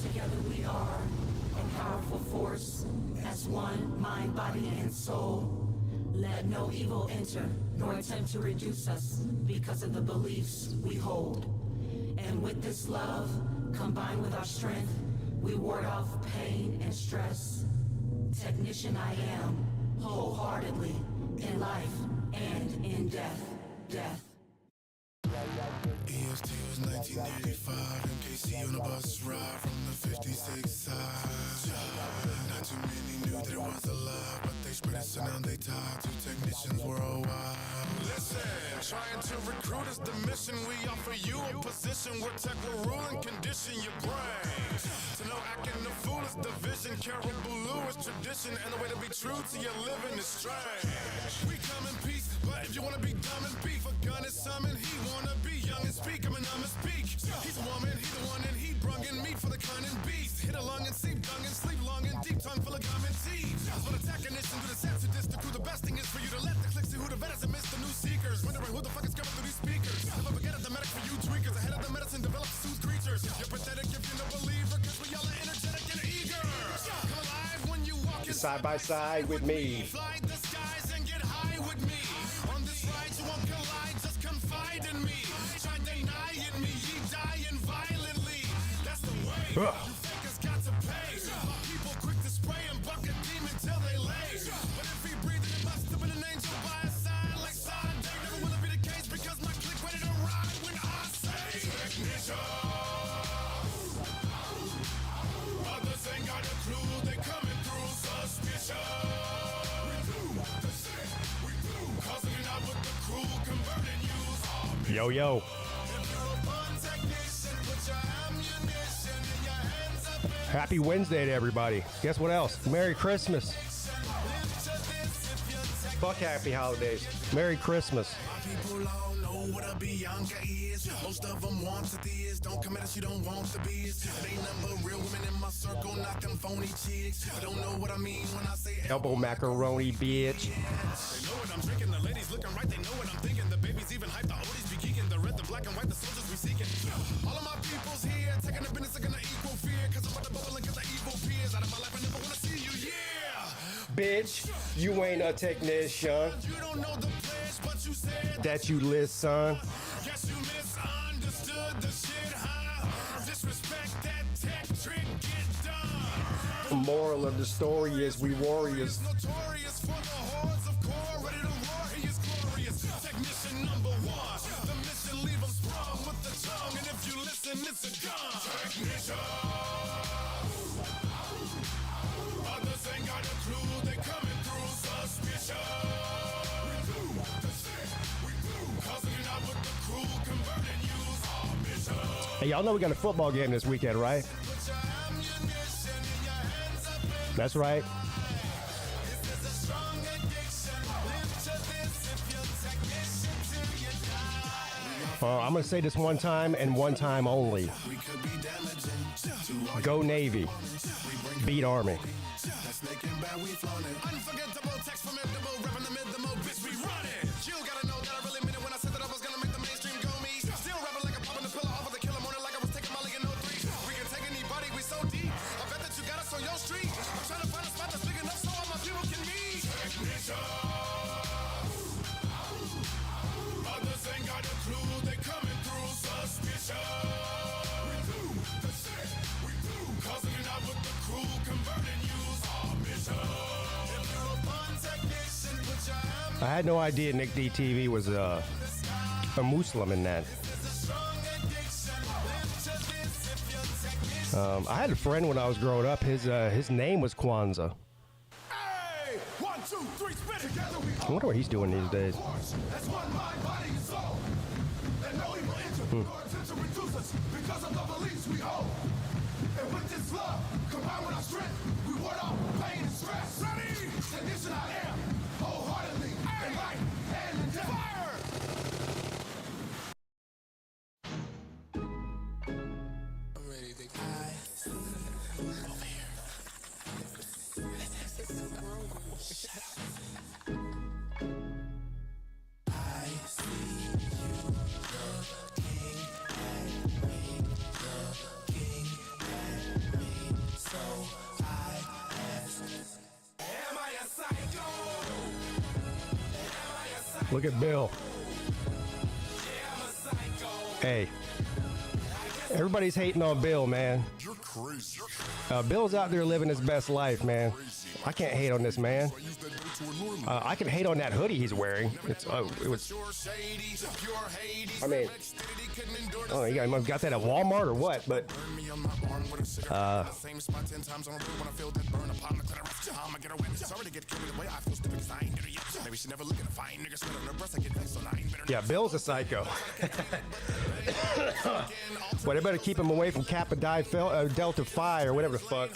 Together we are a powerful force, as one mind, body, and soul. Let no evil enter, nor attempt to reduce us, because of the beliefs we hold. And with this love, combined with our strength, we ward off pain and stress. Technician I am, wholeheartedly, in life and in death. EST was 1985, MKC on the bus ride from the 56 side. Not too many knew that it was a lie, but they spread it so now they tied to technicians worldwide. Listen, trying to recruit is the mission. We offer you a position where tech will rule and condition your brain. To know acting the fool is division, Caribou is tradition, and the way to be true to your living is strange. We come in peace, but if you wanna be dumb and beef, a gun is summoned. He wanna be young and speak, I'm a numb and speak. He's a woman, he's the one, and he brung in meat for the cunning beast. Hit a lung and sleep, dung and sleep long and deep, tongue full of gum and teeth. But attack and listen to the sets of this, the crew. The best thing is for you to let the clicks see who the vet is and miss the new seekers. Wondering who the fuck is coming through these speakers. Never forget it, the medic for you tweakers. Ahead of the medicine develops soothe creatures. You're pathetic if you're no believer, cause we all are energetic and eager. Come alive when you walk in Side by side with me. Fly the skies and get high with me. On this ride you won't collide, just confide in me. Try denying me, ye dying violently. That's the way. You fakers got to pay. People quick to spray and buck a demon till they lay. But if he breathing, it must have been an angel by his side. Like Sunday, never will it be the case because my clique ready to ride when I say technician. Others ain't got a clue, they coming through suspicion. We do the shit, we do. Causing it out with the crew, converting use all. Yo, yo. Happy Wednesday to everybody. Guess what else? Merry Christmas. Fuck happy holidays. Merry Christmas. People all know what a Bianca is. Most of them want to this. Don't come at us, you don't want to be. It ain't number real women in my circle, not them phony chicks. I don't know what I mean when I say Elbow macaroni, bitch. They know what I'm drinking, the ladies looking right, they know what I'm thinking. The babies even hype, the oldies be geeking. The red, the black and white, the soldiers we seeking. All of my people's here, taking the business, taking the equal fear. Cause I'm about to bubble and get the evil peers. Out of my life, I never wanna see you, yeah. Bitch, you ain't a technician. You don't know the pledge, but you said That you listen. Guess you misunderstood the shit, huh? Disrespect that tech trick, get done. Moral of the story is we warriors. Notorious for the hordes of core, ready to roar, he is glorious. Technician number one, the mission leave him sprung with the tongue, and if you listen, it's a gun. Technician. Others ain't got a clue, they coming through suspicion. We do the shit, we do. Causing it out with the crew, converting use our mission. Hey, y'all know we got a football game this weekend, right? Put your ammunition in your hands up and That's right. this is a strong addiction. Live to this if you're technician till you die. I'm going to say this one time and one time only. We could be damaging to Go Navy. Beat Army. that snake and bad, we flown it. Unforgettable text from Midday, rapping the mid-the-mo, bitch, we run it. You gotta know that I really meant it when I said that I was gonna make the mainstream go me. Still rapping like a pop in the pillow off of the killer morning like I was taking Molly in 03. We can take anybody, we so deep. I bet that you got us on your street. I'm trying to find a spot that's big enough so all my people can meet. Technician. Others ain't got a clue, they coming through suspicion. We do the shit, we do. Causing it out with the crew, converting use our mission. If you're a fun technician, put your hand I had no idea Nick DTV was a Muslim in that. I had a friend when I was growing up. His name was Kwanzaa. Hey! 1, 2, 3, spit it! Together we I wonder what he's doing these days. That's one mind, body, and soul. And no evil enter, nor attempt to reduce us because of the beliefs we hold. And with this love, combined with our strength, we ward off pain and stress. Ready? Technician I am, wholeheartedly, in life and in death. Fire! I'm ready to over here. Look at Bill. Hey. Everybody's hating on Bill, man. You're crazy. Bill's out there living his best life, man. I can't hate on this man. I can hate on that hoodie he's wearing. It was. I mean, oh, you got that at Walmart or what? But yeah, Bill's a psycho. But I better keep him away from Kappa Delta Phi or whatever the fuck.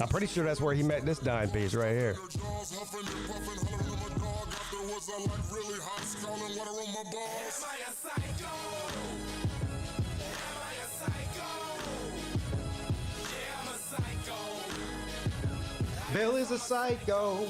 I'm pretty sure that's where he met this dime piece right here. Bill is a psycho.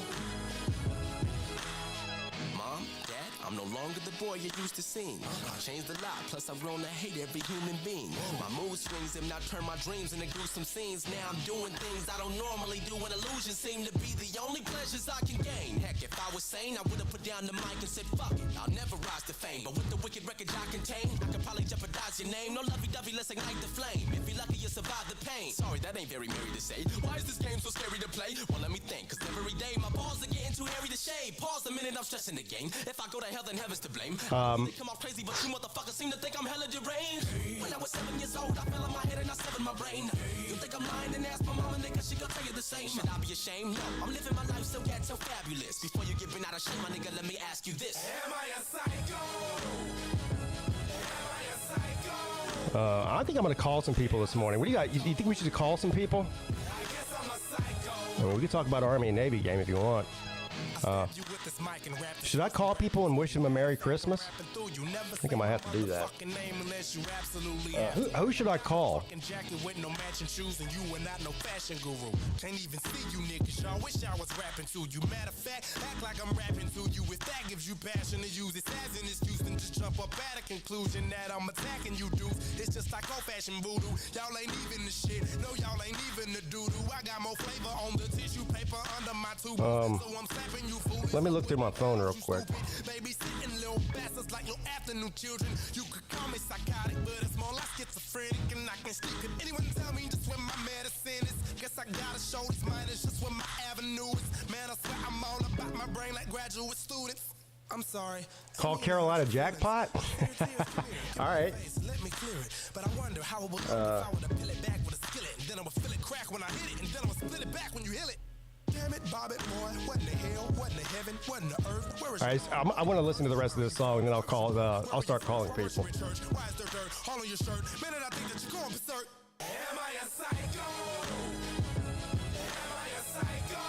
I'm no longer the boy you used to seeing. I changed a lot, plus I've grown to hate every human being. My mood swings have not turned my dreams into gruesome scenes. Now I'm doing things I don't normally do, and illusions seem to be the only pleasures I can gain. Heck, if I was sane, I would have put down the mic and said, fuck it, I'll never rise to fame. But with the wicked record I contain, I could probably jeopardize your name. No lovey-dovey, let's ignite the flame. If you're lucky, you survive the pain. Sorry, that ain't very merry to say. Why is this game so scary to play? Well, let me think, cause every day my balls are getting too hairy to shade. Pause a minute, I'm stressing the game. If I go to hell, then heaven's to blame. They come off crazy, but you motherfuckers seem to think I'm hella deranged. When I was 7 years old, I fell on my head and I severed my brain. You think I'm lying and ask my mama, nigga, she gon' tell you the same. Should I be ashamed? No, I'm living my life so so fabulous. Before you get bent out of shame, my nigga, let me ask you this. Am I a psycho? Am I a psycho? I think I'm gonna call some people this morning. What do you got? You think we should call some people? I guess I'm a psycho. I mean, we can talk about Army and Navy game if you want. Should I call people and wish them a Merry Christmas? I think I might have to do that. Who should I call? Can't even see you niggas, y'all. Wish I was rapping to you. Matter of fact, act like I'm rapping to you. If that gives you passion to use it as an excuse, then just jump up at a conclusion that I'm attacking you, dudes. It's just like old-fashioned voodoo. Y'all ain't even the shit. No, y'all ain't even the doo-doo. I got more flavor on the tissue paper under my tube. So I'm slapping you foolish. Let me look through my phone real quick. Baby, sitting little bastards like your afternoon children. You could call me psychotic, but it's more like schizophrenic, and I can sleep. Could anyone tell me just where my medicine is? Guess I gotta show this mine is just where my avenue is. Man, I swear I'm all about my brain like graduate students. I'm sorry. Call Carolina Jackpot? All right. Let me clear it, but I wonder how it would look if I were to peel it back with a skillet, and then I would feel it crack when I hit it, and then I would split it back when you heal it. Damn it, Bob it, boy. What in the hell? What in the heaven? What in the earth? Where is All right, I want to listen to the rest of this song, and then I'll start calling people. Why is there dirt all on your shirt? Man, I think that you're going berserk. Am I a psycho? Am I a psycho?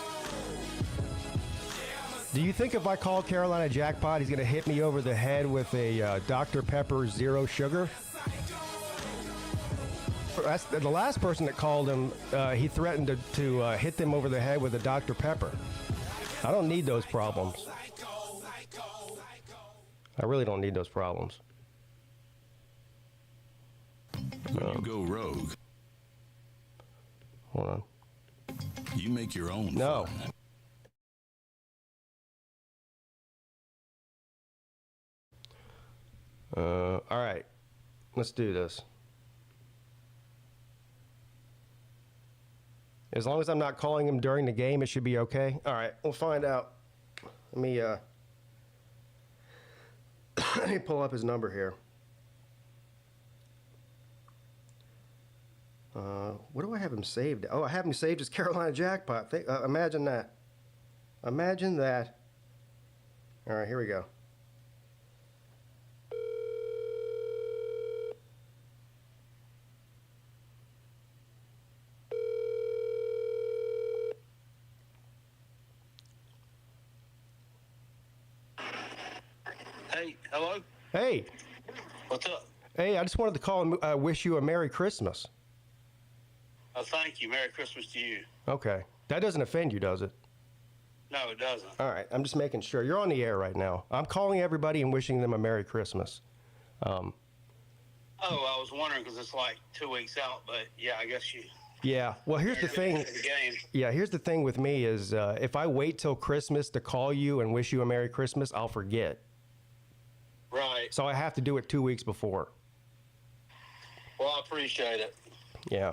Do you think if I call Carolina Jackpot, he's going to hit me over the head with a Dr. Pepper Zero Sugar? That's the last person that called him. He threatened to hit them over the head with a Dr. Pepper. I don't need those problems. I really don't need those problems. When you go rogue, Hold on. you make your own. No. fun. All right. Let's do this. As long as I'm not calling him during the game, it should be okay. All right, we'll find out. Let me let me pull up his number here. What do I have him saved? Oh, I have him saved as Carolina Jackpot. Imagine that. Imagine that. All right, here we go. Hey, hello? Hey. What's up? Hey, I just wanted to call and wish you a Merry Christmas. Oh, thank you. Merry Christmas to you. Okay. That doesn't offend you, does it? No, it doesn't. All right. I'm just making sure. You're on the air right now. I'm calling everybody and wishing them a Merry Christmas. Oh, I was wondering because it's like 2 weeks out, but yeah, I guess you Yeah. Well, here's the thing. The game. Yeah, here's the thing with me is if I wait till Christmas to call you and wish you a Merry Christmas, I'll forget. Right. So I have to do it 2 weeks before. Well, I appreciate it. Yeah.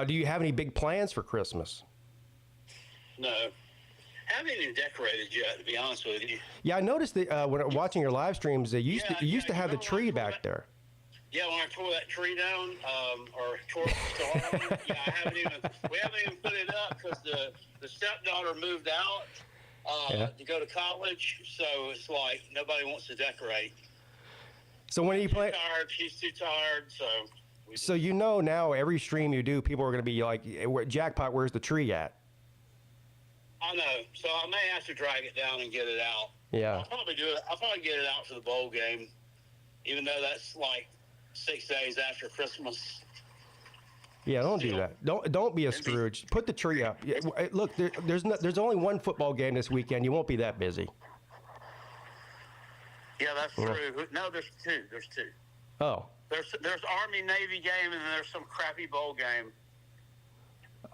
Do you have any big plans for Christmas? No. Haven't even decorated yet, to be honest with you. Yeah, I noticed that when watching your live streams, you used to have the tree back there. Yeah, when I tore that tree down, or tore yeah, we haven't even put it up because the stepdaughter moved out to go to college, so it's like nobody wants to decorate. So when are you playing? She's too tired, so. So you know now every stream you do, people are going to be like, "Jackpot, where's the tree at?" I know, so I may have to drag it down and get it out. Yeah. I'll probably do it. I'll probably get it out for the bowl game, even though that's like 6 days after Christmas. Yeah, don't do that. Don't be a Scrooge. Put the tree up. Yeah, look, there's only one football game this weekend. You won't be that busy. Yeah, that's true. No, there's two. There's two. Oh. There's Army Navy game and then there's some crappy bowl game.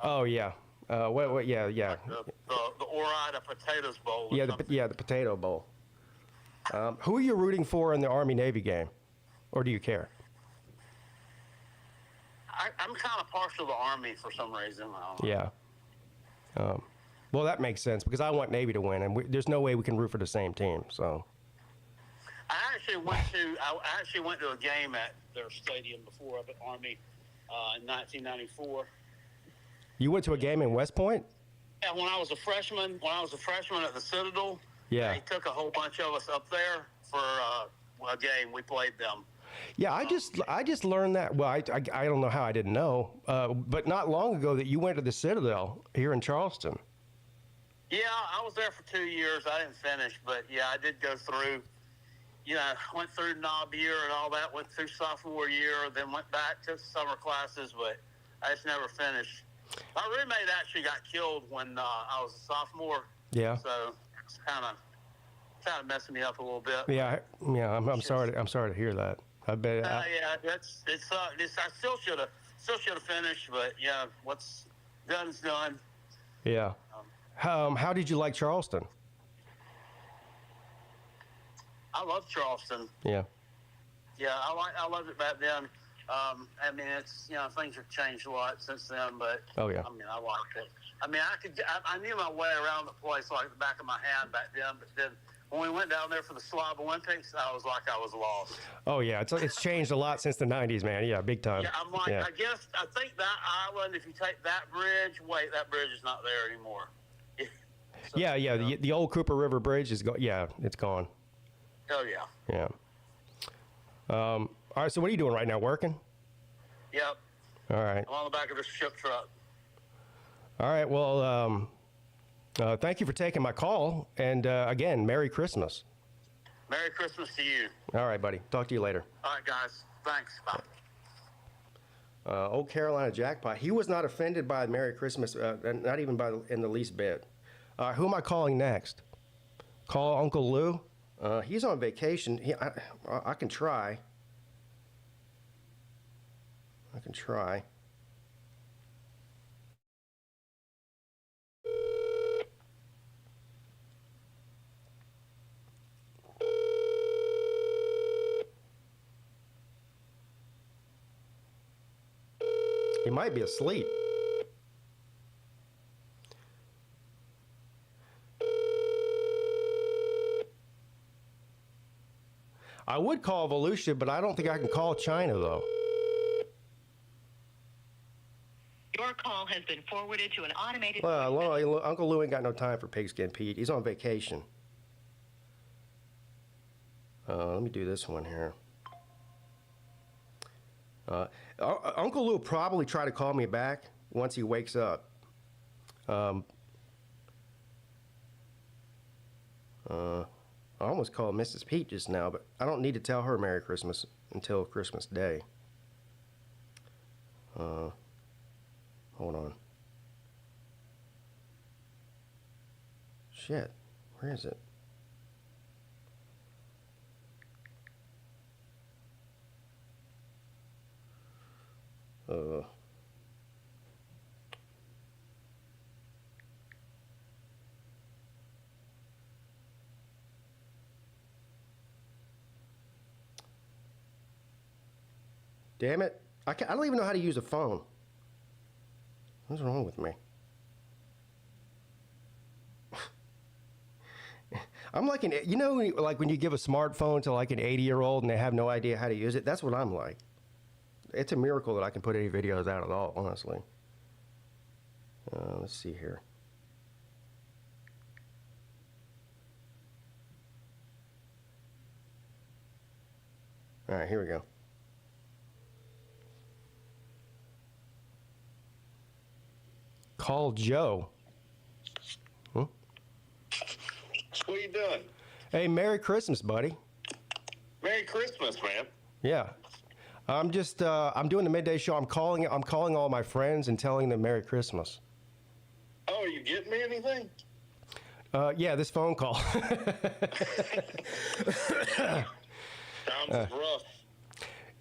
Oh yeah. What? Yeah. The Ore-Ida Potatoes Bowl. Yeah, the Potato Bowl. Who are you rooting for in the Army Navy game, or do you care? I'm kind of partial to Army for some reason. I don't know. Yeah. Well, that makes sense because I want Navy to win, and there's no way we can root for the same team. So. I actually went to a game at their stadium before up at Army in 1994. You went to a game in West Point? Yeah, when I was a freshman at the Citadel. Yeah. They took a whole bunch of us up there for a game. We played them. Yeah, I just learned that. Well, I don't know how I didn't know, but not long ago that you went to the Citadel here in Charleston. Yeah, I was there for 2 years. I didn't finish, but yeah, I did go through. You know, went through knob year and all that. Went through sophomore year, then went back to summer classes, but I just never finished. My roommate actually got killed when I was a sophomore. Yeah. So it's kind of messing me up a little bit. Yeah. I'm sorry. I'm sorry to hear that. I bet. Yeah, it sucked. I still should have finished, but yeah, what's done is done. Yeah. How did you like Charleston? I love Charleston. Yeah. Yeah, I loved it back then. I mean, it's things have changed a lot since then, but oh yeah. I mean, I liked it. I mean, I knew my way around the place like the back of my hand back then. But then when we went down there for the Slav Olympics, I was like I was lost. Oh yeah, it's changed a lot since the '90s, man. Yeah, big time. Yeah, I'm like, yeah. I think that island. If you take that bridge, that bridge is not there anymore. So, yeah. The old Cooper River Bridge is gone. Yeah, it's gone. Oh yeah. Yeah. All right. So what are you doing right now? Working? Yep. All right. I'm on the back of this ship truck. All right. Well, thank you for taking my call, and again, Merry Christmas. Merry Christmas to you. All right, buddy. Talk to you later. All right, guys. Thanks. Bye. Old Carolina Jackpot. He was not offended by Merry Christmas, not even in the least bit. Who am I calling next? Call Uncle Lou. He's on vacation. I can try. He might be asleep. I would call Volusia, but I don't think I can call China, though. Your call has been forwarded to an automated... Well, Uncle Lou ain't got no time for Pigskin Pete. He's on vacation. Let me do this one here. Uncle Lou will probably try to call me back once he wakes up. I almost called Mrs. Pete just now, but I don't need to tell her Merry Christmas until Christmas Day. Hold on. Shit, where is it? Damn it. I don't even know how to use a phone. What's wrong with me? I'm like like when you give a smartphone to like an 80-year-old and they have no idea how to use it, that's what I'm like. It's a miracle that I can put any videos out at all, honestly. Let's see here. All right, here we go. Call Joe. Hmm? What are you doing? Hey, Merry Christmas, buddy. Merry Christmas, man. Yeah. I'm just I'm doing the midday show. I'm calling all my friends and telling them Merry Christmas. Oh, are you getting me anything? Yeah, this phone call. Sounds rough.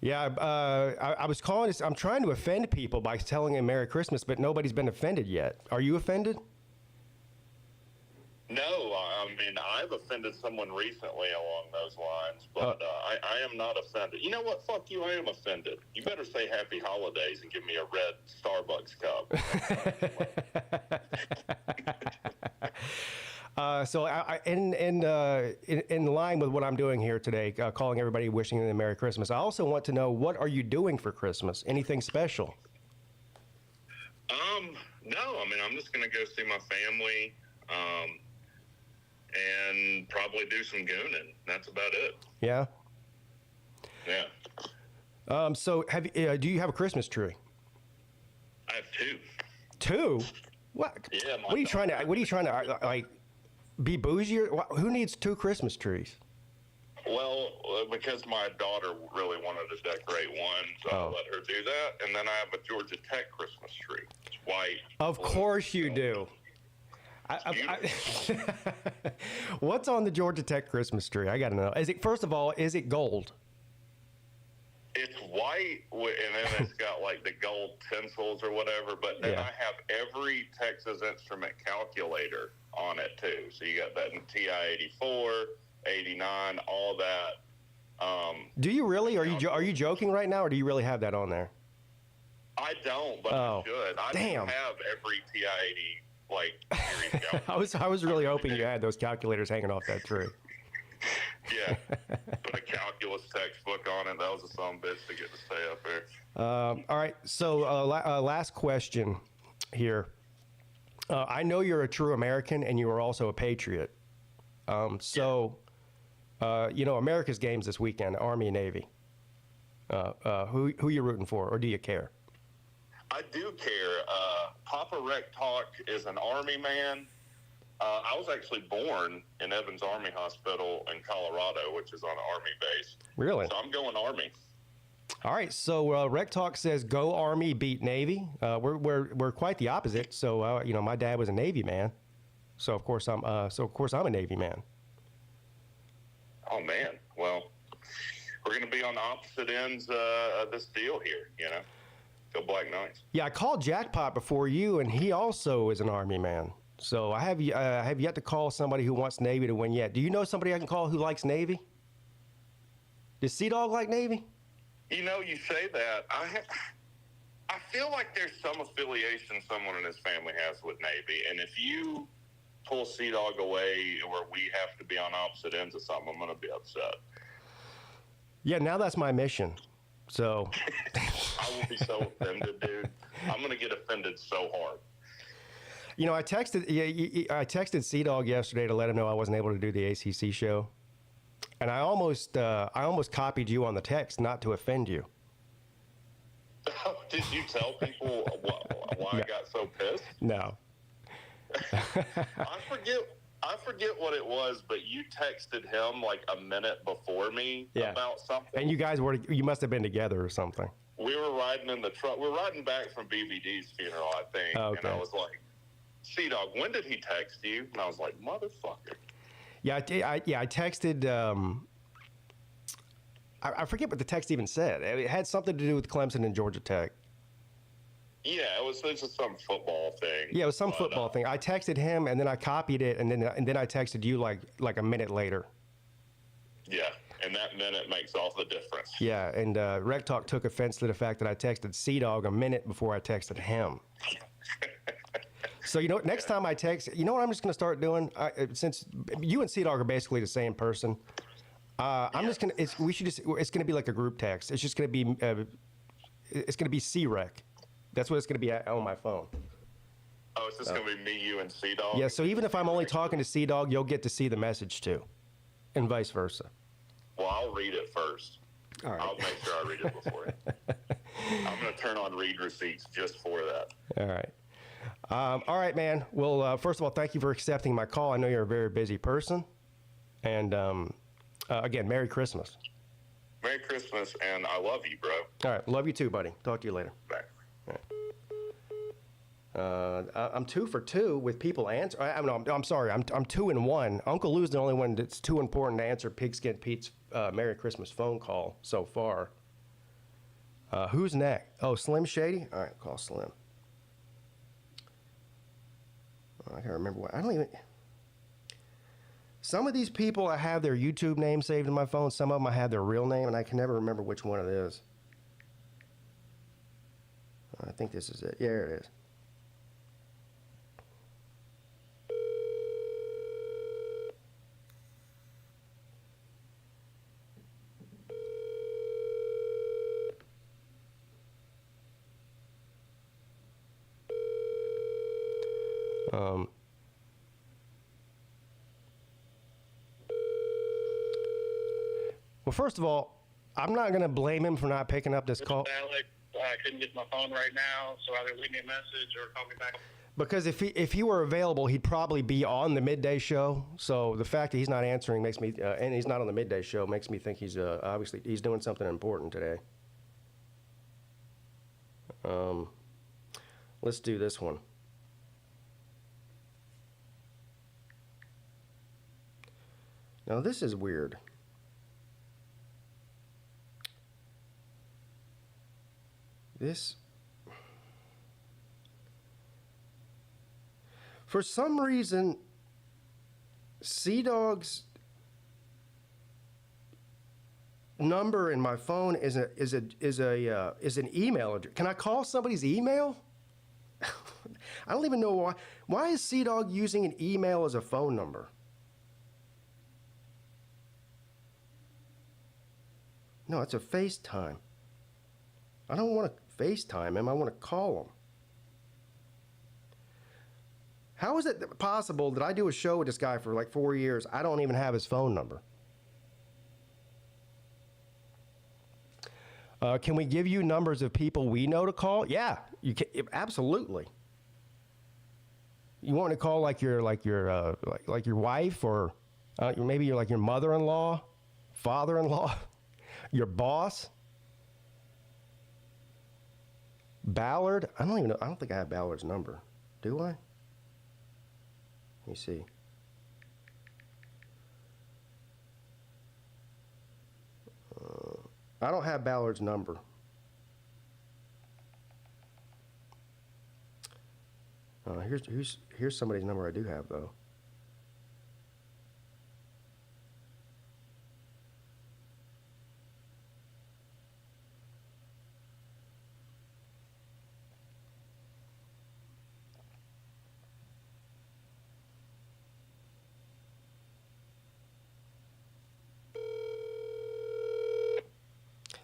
Yeah, I was calling. I'm trying to offend people by telling them Merry Christmas, but nobody's been offended yet. Are you offended? No, I mean, I've offended someone recently along those lines, but I am not offended. You know what? Fuck you, I am offended. You better say Happy Holidays and give me a red Starbucks cup. So in line with what I'm doing here today, calling everybody, wishing them a Merry Christmas, I also want to know, what are you doing for Christmas? Anything special? No, I mean, I'm just going to go see my family, and probably do some gooning. That's about it. Yeah? Yeah. So do you have a Christmas tree? I have two. Two? What? Yeah. What are you trying to like be bougie? Who needs two Christmas trees? Well, because my daughter really wanted to decorate one, so I let her do that. And then I have a Georgia Tech Christmas tree. It's white. Of course you do. What's on the Georgia Tech Christmas tree? I got to know. First of all, is it gold? It's white, and then it's got like the gold tinsels or whatever. But then I have every Texas Instrument calculator on it too. So you got that in TI-84, 89, all that. Do you really? Are you joking right now, or do you really have that on there? I don't, but I should. I damn. do have every TI-80 series calculator. I was really hoping you had those calculators hanging off that tree. Yeah, put a calculus textbook on it. That was a son of a bitch to get to stay up there. All right, so last question here. I know you're a true American and you are also a patriot. America's games this weekend, Army and Navy. Who you rooting for, or do you care? I do care. Papa Rec Talk is an Army man. I was actually born in Evans Army Hospital in Colorado, which is on an Army base. Really? So I'm going Army. All right. So Rec Talk says go Army, beat Navy. We're quite the opposite. So my dad was a Navy man, so of course I'm a Navy man. Oh man. Well, we're going to be on the opposite ends of this deal here. Go Black Knights. Yeah, I called Jackpot before you, and he also is an Army man. So I have yet to call somebody who wants Navy to win yet. Do you know somebody I can call who likes Navy? Does Sea-Dog like Navy? You say that. I feel like there's some affiliation someone in his family has with Navy, and if you pull Sea-Dog away where we have to be on opposite ends of something, I'm going to be upset. Yeah, now that's my mission. So I will be so offended, dude. I'm going to get offended so hard. I texted Sea-Dog yesterday to let him know I wasn't able to do the ACC show, and I almost copied you on the text not to offend you. Did you tell people why I got so pissed? No. I forget what it was, but you texted him like a minute before me about something. And you must have been together or something. We were riding in the truck. We're riding back from BBD's funeral, I think. Oh, okay. And I was like, Sea-Dog, when did he text you? And I was like, motherfucker. Yeah, I texted. I forget what the text even said. It had something to do with Clemson and Georgia Tech. Yeah, it was just some football thing. Yeah, it was some football thing. I texted him, and then I copied it, and then I texted you like a minute later. Yeah, And that minute makes all the difference. Yeah, and Rec Talk took offense to the fact that I texted Sea-Dog a minute before I texted him. So, next time I text, you know what I'm just going to start doing? Since you and Sea-Dog are basically the same person, I'm just going to, it's going to be like a group text. It's just going to be C-Rec. That's what it's going to be on my phone. Oh, it's just going to be me, you, and Sea-Dog? Yeah, so even if I'm only talking to Sea-Dog, you'll get to see the message too, and vice versa. Well, I'll read it first. All right. I'll make sure I read it before. I'm going to turn on read receipts just for that. All right. All right, man. Well, first of all, thank you for accepting my call. I know you're a very busy person. And again, Merry Christmas. Merry Christmas, and I love you, bro. All right. Love you too, buddy. Talk to you later. Bye. All right. I'm 2 for 2 with people answer. I'm sorry. I'm 2 and 1. Uncle Lou's the only one that's too important to answer Pigskin Pete's Merry Christmas phone call so far. Who's next? Oh, Slim Shady? All right, call Slim. I can't remember what. I don't even. Some of these people, I have their YouTube name saved in my phone. Some of them I have their real name, and I can never remember which one it is. I think this is it. Yeah, here it is. Well, first of all, I'm not going to blame him for not picking up this call. Alex, I couldn't get my phone right now, so either leave me a message or call me back. Because if he were available, he'd probably be on the Midday show. So the fact that he's not answering makes me, and he's not on the Midday show, makes me think he's obviously he's doing something important today. Let's do this one. Now this is weird. For some reason, Sea-Dog's number in my phone is an email address. Can I call somebody's email? I don't even know why. Why is Sea-Dog using an email as a phone number? No, it's a FaceTime. I don't want to FaceTime him. I want to call him. How is it possible that I do a show with this guy for like 4 years? I don't even have his phone number. Can we give you numbers of people we know to call? Yeah, you can, absolutely. You want to call like your wife, or maybe you're like your mother-in-law, father-in-law, your boss. Ballard? I don't even know. I don't think I have Ballard's number. Do I? Let me see. I don't have Ballard's number. Here's somebody's number I do have, though.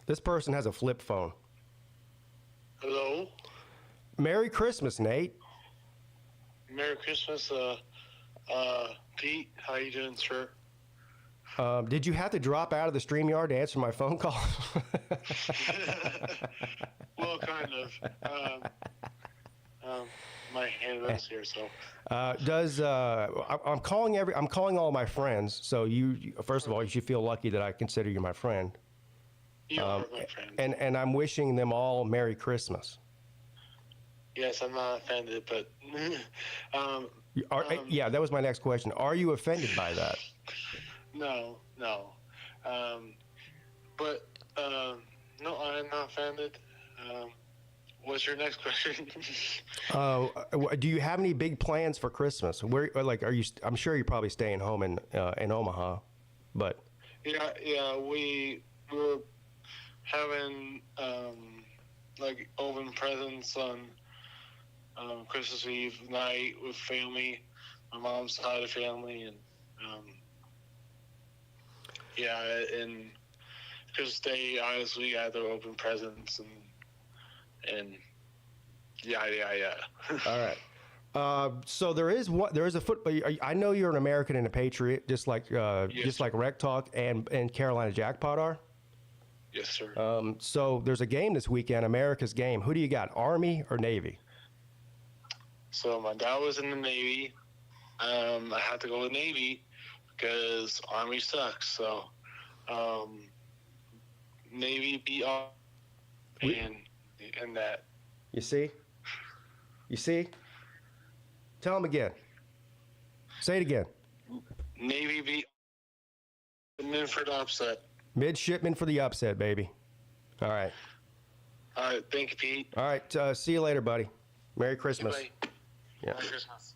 This person has a flip phone. Hello? Merry Christmas, Nate. Merry Christmas, Pete. How you doing, sir? Did you have to drop out of the StreamYard to answer my phone call? Well, kind of. My hand's here, so. I'm calling all my friends. So you first of all, you should feel lucky that I consider you my friend. You are my friend. And I'm wishing them all Merry Christmas. Yes, I'm not offended, but yeah, that was my next question. Are you offended by that? No. But no, I'm not offended. What's your next question? Do you have any big plans for Christmas? Where, like, are you? I'm sure you're probably staying home in Omaha, but Yeah. We were having like open presents on Christmas Eve night with family, my mom's side of family, and and Christmas Day, honestly, we got the open presents and yeah. All right. So there is a football. I know you're an American and a Patriot, just like Rec Talk and Carolina Jackpot are. Yes, sir. So there's a game this weekend, America's game. Who do you got, Army or Navy? So my dad was in the Navy. I had to go with Navy because Army sucks. So Navy beat Army and that. You see? Tell him again. Say it again. Navy beat Midshipmen for the upset. Midshipmen for the upset, baby. All right. All right. Thank you, Pete. All right. See you later, buddy. Merry Christmas. Yeah. Merry Christmas.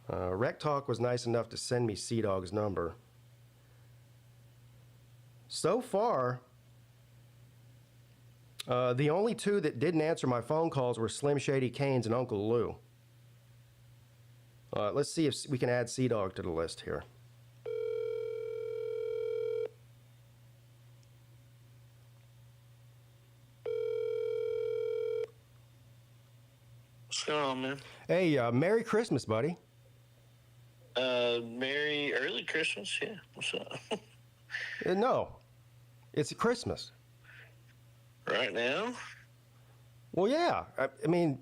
Rec Talk was nice enough to send me Sea-Dog's number. So far, the only two that didn't answer my phone calls were Slim Shady Canes and Uncle Lou. Let's see if we can add Sea-Dog to the list here. What's going on, man? Hey, Merry Christmas, buddy. Merry early Christmas. Yeah. What's up? No, it's Christmas. Right now? Well, yeah. I mean,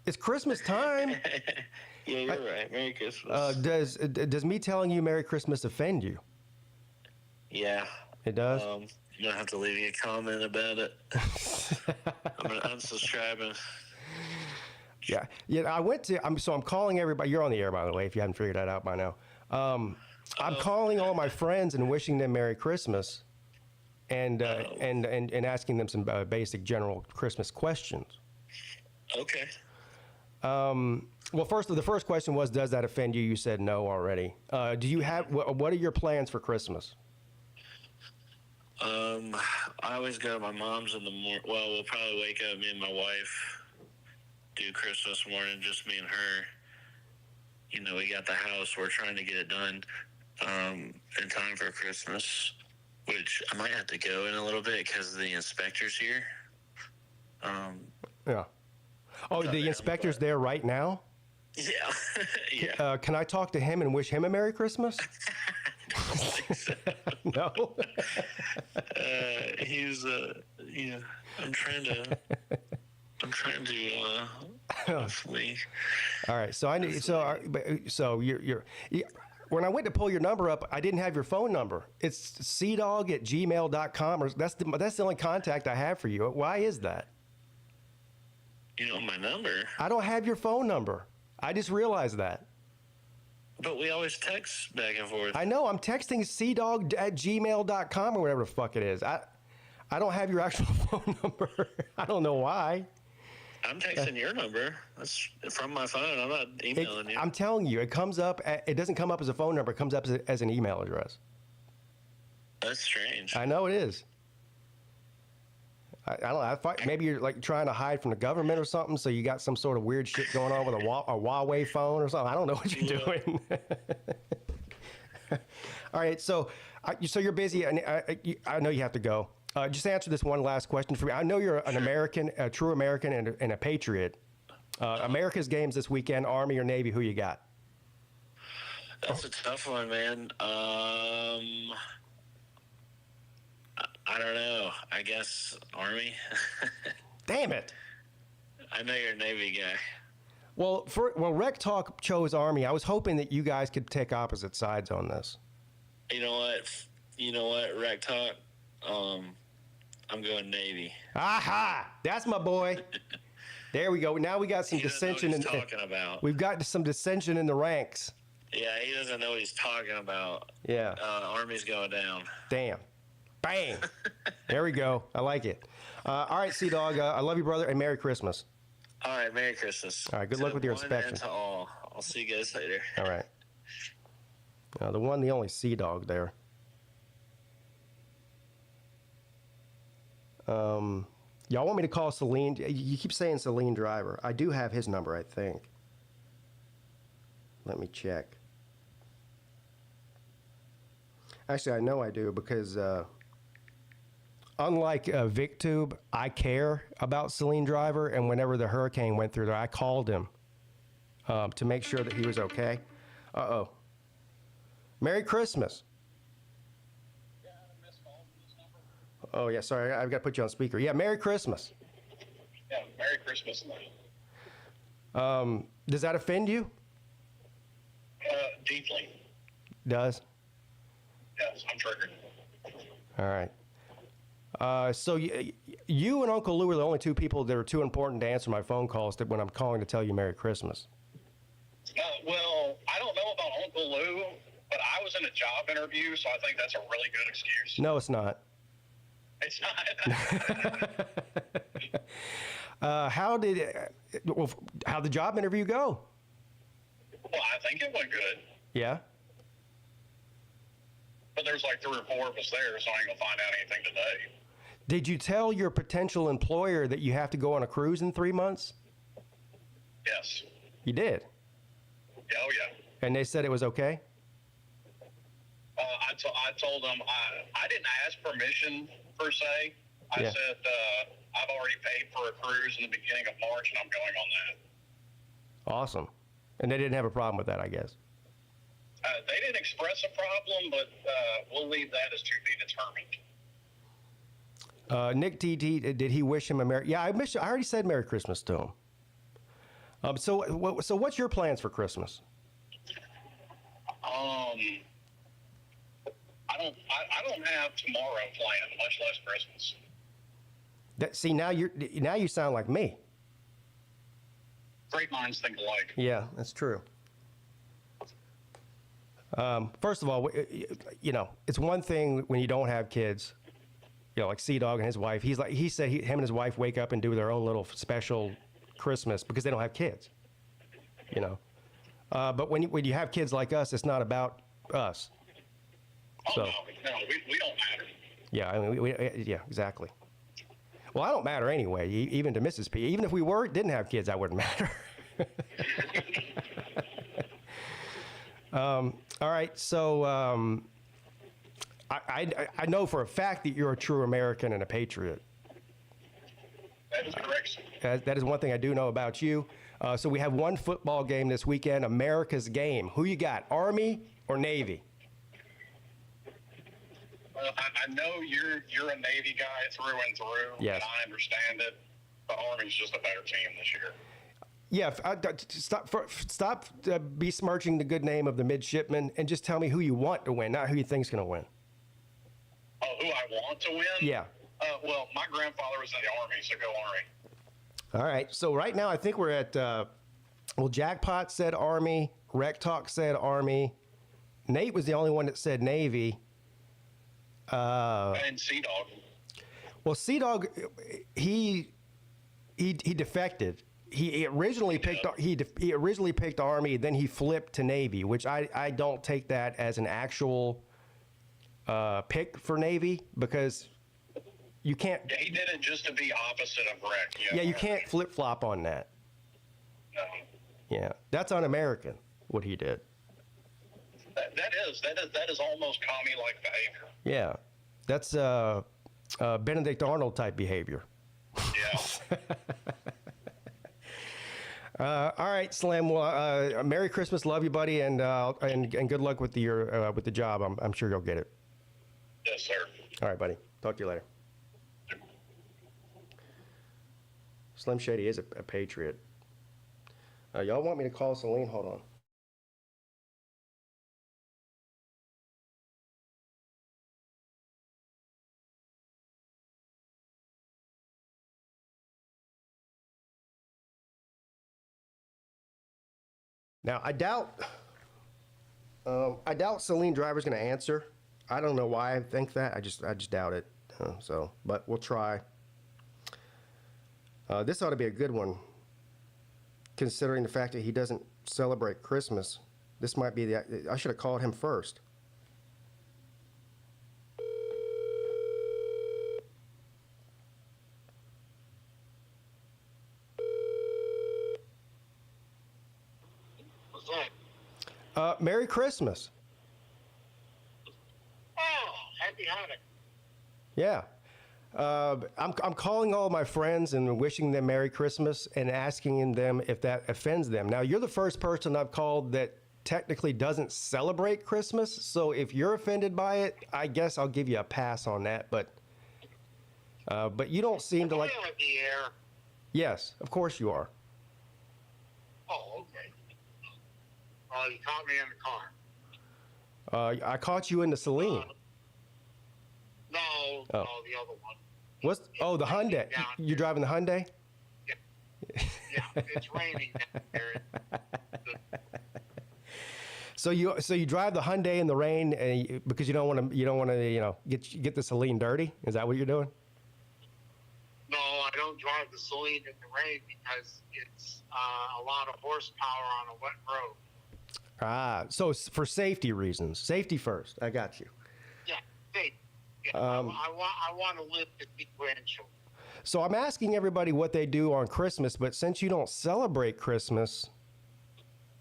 it's Christmas time. Yeah, you're right. Merry Christmas. Does me telling you Merry Christmas offend you? Yeah. It does? I'm going to have to leave you a comment about it. I'm going to unsubscribe. Yeah. I'm calling everybody. You're on the air, by the way, if you haven't figured that out by now. I'm calling all my friends and wishing them Merry Christmas and asking them some basic general Christmas questions. Okay. Well, the first question was, does that offend you? You said no already. Do you have, what are your plans for Christmas? I always go to my mom's in the morning. Well, we'll probably wake up, me and my wife, do Christmas morning, just me and her. You know, we got the house. We're trying to get it done in time for Christmas, which I might have to go in a little bit because the inspector's here. Yeah. Oh, the inspector's there right now? Yeah. Yeah. Can I talk to him and wish him a Merry Christmas? I don't think so. No? He's, yeah, I'm trying to hopefully. All right. So when I went to pull your number up, I didn't have your phone number. It's cdog@gmail.com, or that's the only contact I have for you. Why is that? You know my number. I don't have your phone number. I just realized that. But we always text back and forth. I know. I'm texting cdog@gmail.com or whatever the fuck it is. I don't have your actual phone number. I don't know why. I'm texting your number. That's from my phone. I'm not emailing you. I'm telling you, it comes up. It doesn't come up as a phone number. It comes up as an email address. That's strange. I know it is. I don't know. Maybe you're like trying to hide from the government or something, so you got some sort of weird shit going on with a Huawei phone or something. I don't know what you're doing. All right, so you're busy, and I know you have to go. Just answer this one last question for me. I know you're an American, a true American, and a patriot. America's games this weekend, Army or Navy, who you got? That's a tough one, man. I don't know. I guess Army. Damn it. I know you're a Navy guy. Well, Rec Talk chose Army. I was hoping that you guys could take opposite sides on this. You know what, Rec Talk? I'm going Navy. Aha! That's my boy. There we go. Now we got some dissension. We've got some dissension in the ranks. Yeah, he doesn't know what he's talking about. Yeah. Army's going down. Damn. Bang. There we go. I like it. All right, Sea-Dog. I love you, brother, and Merry Christmas. All right, Merry Christmas. All right, good luck with your inspection. And to all. I'll see you guys later. All right. The one, the only Sea Dog there. Y'all want me to call Celine? You keep saying Celine Driver. I do have his number, I think. Let me check. Actually, I know I do because unlike VicTube, I care about Celine Driver, and whenever the hurricane went through there, I called him to make sure that he was okay. Uh-oh. Merry Christmas. Oh, yeah, sorry, I've got to put you on speaker. Yeah, Merry Christmas. Yeah, Merry Christmas. Does that offend you? Deeply. Does? Yes, I'm triggered. All right. So you and Uncle Lou are the only two people that are too important to answer my phone calls when I'm calling to tell you Merry Christmas. Well, I don't know about Uncle Lou, but I was in a job interview, so I think that's a really good excuse. No, it's not. It's not. How'd the job interview go? Well, I think it went good. Yeah? But there's like 3 or 4 of us there, so I ain't gonna find out anything today. Did you tell your potential employer that you have to go on a cruise in 3 months? Yes. You did? Oh, yeah. And they said it was okay? I told them I didn't ask permission, per se. I Yeah. said I've already paid for a cruise in the beginning of March, and I'm going on that. Awesome. And they didn't have a problem with that, I guess. They didn't express a problem, but we'll leave that as to be determined. Nick T, did he wish him a Merry... Yeah, I already said Merry Christmas to him. So what's your plans for Christmas? I don't have tomorrow planned, much less Christmas. See, now you sound like me. Great minds think alike. Yeah, that's true. First of all, it's one thing when you don't have kids, like Sea Dog and his wife. He said him and his wife wake up and do their own little special Christmas because they don't have kids. But when you have kids like us, it's not about us. No, we don't matter. Yeah, I mean, yeah, exactly. Well, I don't matter anyway, even to Mrs. P. Even if we didn't have kids, I wouldn't matter. All right, so I know for a fact that you're a true American and a patriot. That is correct. That is one thing I do know about you. So we have one football game this weekend, America's game. Who you got, Army or Navy? Well, I know you're a Navy guy through and through, Yes. and I understand it. The Army's just a better team this year. Yeah, stop besmirching the good name of the midshipmen and just tell me who you want to win, not who you think's going to win. Oh, who I want to win? Yeah. Well, my grandfather was in the Army, so go Army. All right, so right now I think we're at, Jackpot said Army, Rec Talk said Army, Nate was the only one that said Navy. And Sea Dog. Well, Sea Dog, he defected. He originally picked Army, then he flipped to Navy, which I don't take that as an actual pick for Navy because you can't. Yeah, he did it just to be opposite of Rec. Yeah, you can't flip flop on that. No. Yeah, that's un-American what he did. That is almost commie-like behavior. Yeah, that's Benedict Arnold type behavior. Yeah. All right, Slim. Well, Merry Christmas, love you, buddy, and good luck with the job. I'm sure you'll get it. Yes, sir. All right, buddy. Talk to you later. Slim Shady is a patriot. Y'all want me to call Celine? Hold on. Now, I doubt Celine Driver's going to answer. I don't know why I think that. I just doubt it. But we'll try. This ought to be a good one, considering the fact that he doesn't celebrate Christmas. This might be the. I should have called him first. What's that? Merry Christmas. Oh, happy Hanukkah. Yeah. I'm calling all my friends and wishing them Merry Christmas and asking them if that offends them. Now, you're the first person I've called that technically doesn't celebrate Christmas. So if you're offended by it, I guess I'll give you a pass on that. But you don't seem to like. Am I on the air? Yes, of course you are. Oh, okay. Oh, you caught me in the car. I caught you in the Celine. No, Oh. no, the other one. The Hyundai. down You're driving the Hyundai? Yeah, it's raining down here. So you drive the Hyundai in the rain because you don't want to get the Celine dirty? Is that what you're doing? No, I don't drive the Celine in the rain because it's a lot of horsepower on a wet road. Ah, so it's for safety reasons. Safety first. I got you. Yeah, hey, yeah, I want to live to be grandchildren. So I'm asking everybody what they do on Christmas, but since you don't celebrate Christmas,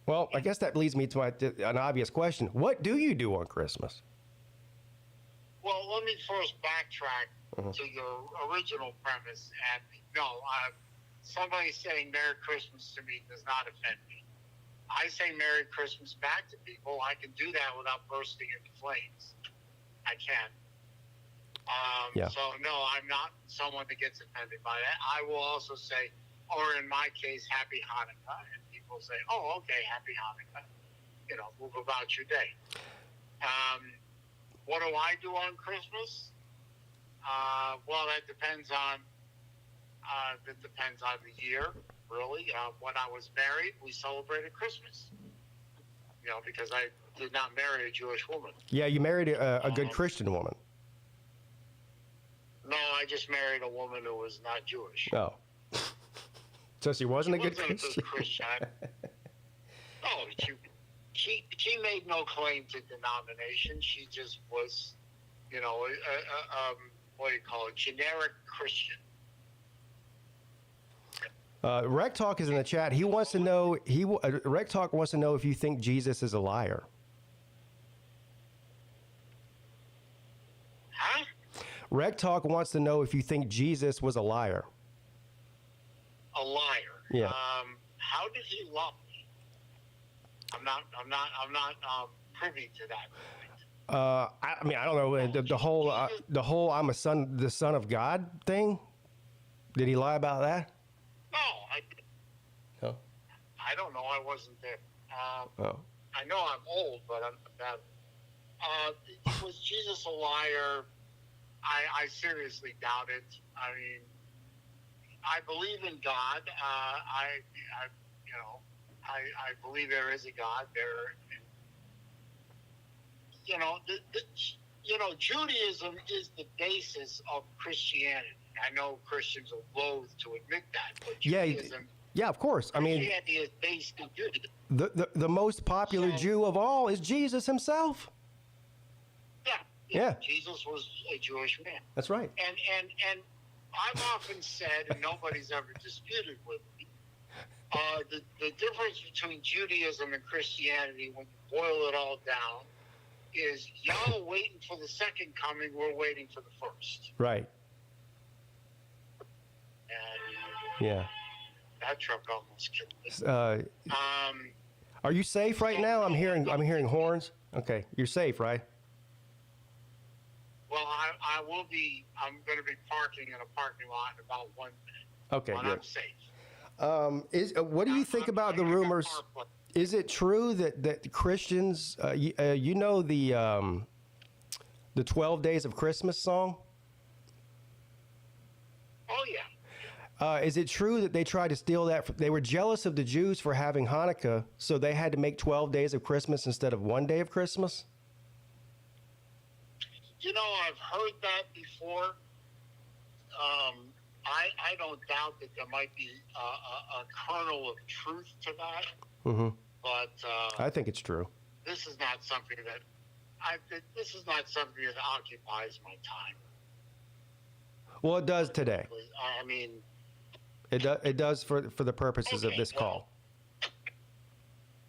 well, I guess that leads me to an obvious question. What do you do on Christmas? Well, let me first backtrack to your original premise. And no, somebody saying Merry Christmas to me does not offend me. I say Merry Christmas back to people. I can do that without bursting into flames. I can. Yeah. So, no, I'm not someone that gets offended by that. I will also say, or in my case, Happy Hanukkah. And people say, oh, okay, Happy Hanukkah. Move about your day. What do I do on Christmas? Well, that depends on the year, really. When I was married, we celebrated Christmas. Because I did not marry a Jewish woman. Yeah, you married a good Christian woman. No, I just married a woman who was not Jewish. Oh. So she wasn't a good Christian. No, she made no claim to denomination. She just was, what do you call it, generic Christian. Rec Talk is in the chat. He wants to know. Rec Talk wants to know if you think Jesus is a liar. Huh? Rec Talk wants to know if you think Jesus was a liar. A liar. Yeah. How did he love me? I'm not privy to that. I don't know the whole I'm the son of God thing. Did he lie about that? No, I didn't. No. I don't know. I wasn't there. Oh. I know I'm old, but I'm not. Was Jesus a liar? I seriously doubt it. I mean, I believe in God. I believe there is a God. Judaism is the basis of Christianity. I know Christians are loath to admit that, but Judaism. Yeah, of course. I mean, Christianity is based in Judaism. The most popular Jew of all is Jesus himself. Yeah. Jesus was a Jewish man. That's right. And I've often said, and nobody's ever disputed with me, the difference between Judaism and Christianity, when you boil it all down, is y'all are waiting for the second coming, we're waiting for the first. Right. And yeah. That truck almost killed me. Are you safe right now? I'm hearing horns. Okay, you're safe, right? Well, I will be. I'm going to be parking in a parking lot in about 1 minute. Okay, but good. I'm safe. What do you think about the rumors? Is it true that Christians, the 12 Days of Christmas song? Oh yeah. Is it true that they tried to steal that? They were jealous of the Jews for having Hanukkah, so they had to make 12 days of Christmas instead of 1 day of Christmas? I've heard that before. I don't doubt that there might be a kernel of truth to that. Mm-hmm. but I think it's true. this is not something that occupies my time. Well, it does today. I mean, It does for the purposes of this call.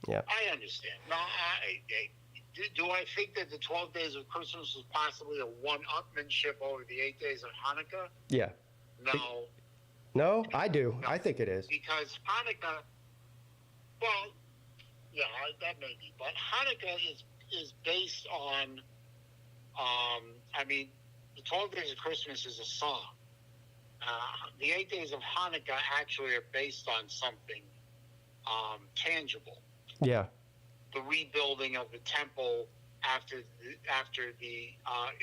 Yeah. I understand. Now, do I think that the 12 days of Christmas was possibly a one-upmanship over the 8 days of Hanukkah? Yeah. No. No, I do. No. I think it is. Because Hanukkah, well, yeah, that may be. But Hanukkah is based on, I mean, the 12 days of Christmas is a song. The 8 days of Hanukkah actually are based on something tangible. Yeah. The rebuilding of the temple after the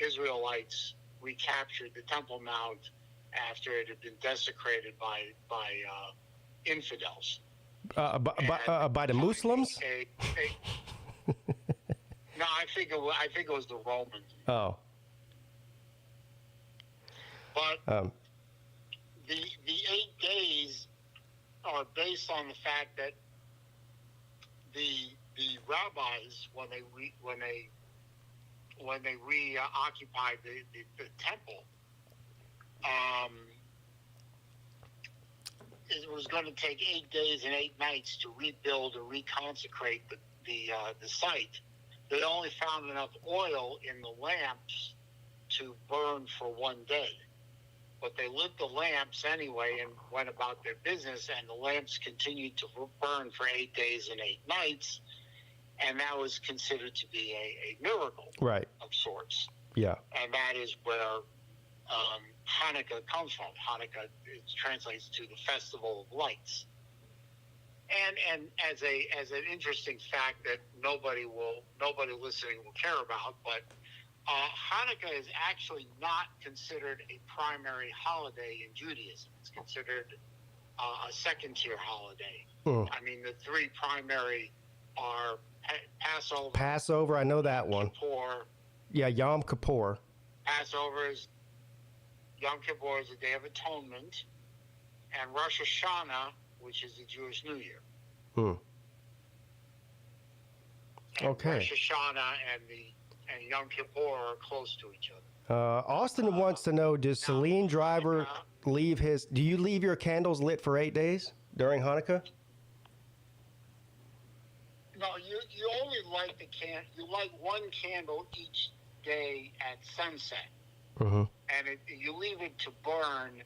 Israelites recaptured the Temple Mount after it had been desecrated by infidels. By the Muslims? No, I think it was the Romans. Oh. But the 8 days are based on the fact that the rabbis, when they reoccupied the temple, it was going to take 8 days and 8 nights to rebuild or reconsecrate the site. They only found enough oil in the lamps to burn for 1 day. But they lit the lamps anyway and went about their business, and the lamps continued to burn for 8 days and 8 nights, and that was considered to be a miracle, right, of sorts. Yeah. And that is where Hanukkah comes from. Hanukkah, it translates to the Festival of Lights. And as an interesting fact that nobody listening will care about, but Hanukkah is actually not considered a primary holiday in Judaism. It's considered a second-tier holiday. I mean, the three primary are Passover. Passover, I know that one. Kippur. Yeah, Yom Kippur. Yom Kippur is the Day of Atonement, and Rosh Hashanah, which is the Jewish New Year. Okay. Rosh Hashanah and Yom Kippur are close to each other. Austin wants to know, does Celine Driver do you leave your candles lit for 8 days during Hanukkah? No, you only light you light one candle each day at sunset. Mm-hmm. And you leave it to burn.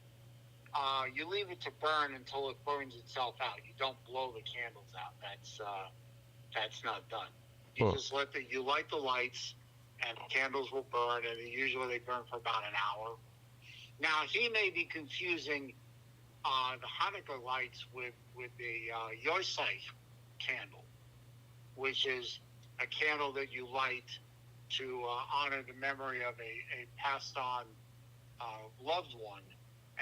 You leave it to burn until it burns itself out. You don't blow the candles out. That's not done. You just light the lights, and the candles will burn, and usually they burn for about an hour. Now, he may be confusing the Hanukkah lights with the Yosef candle, which is a candle that you light to honor the memory of a passed-on loved one,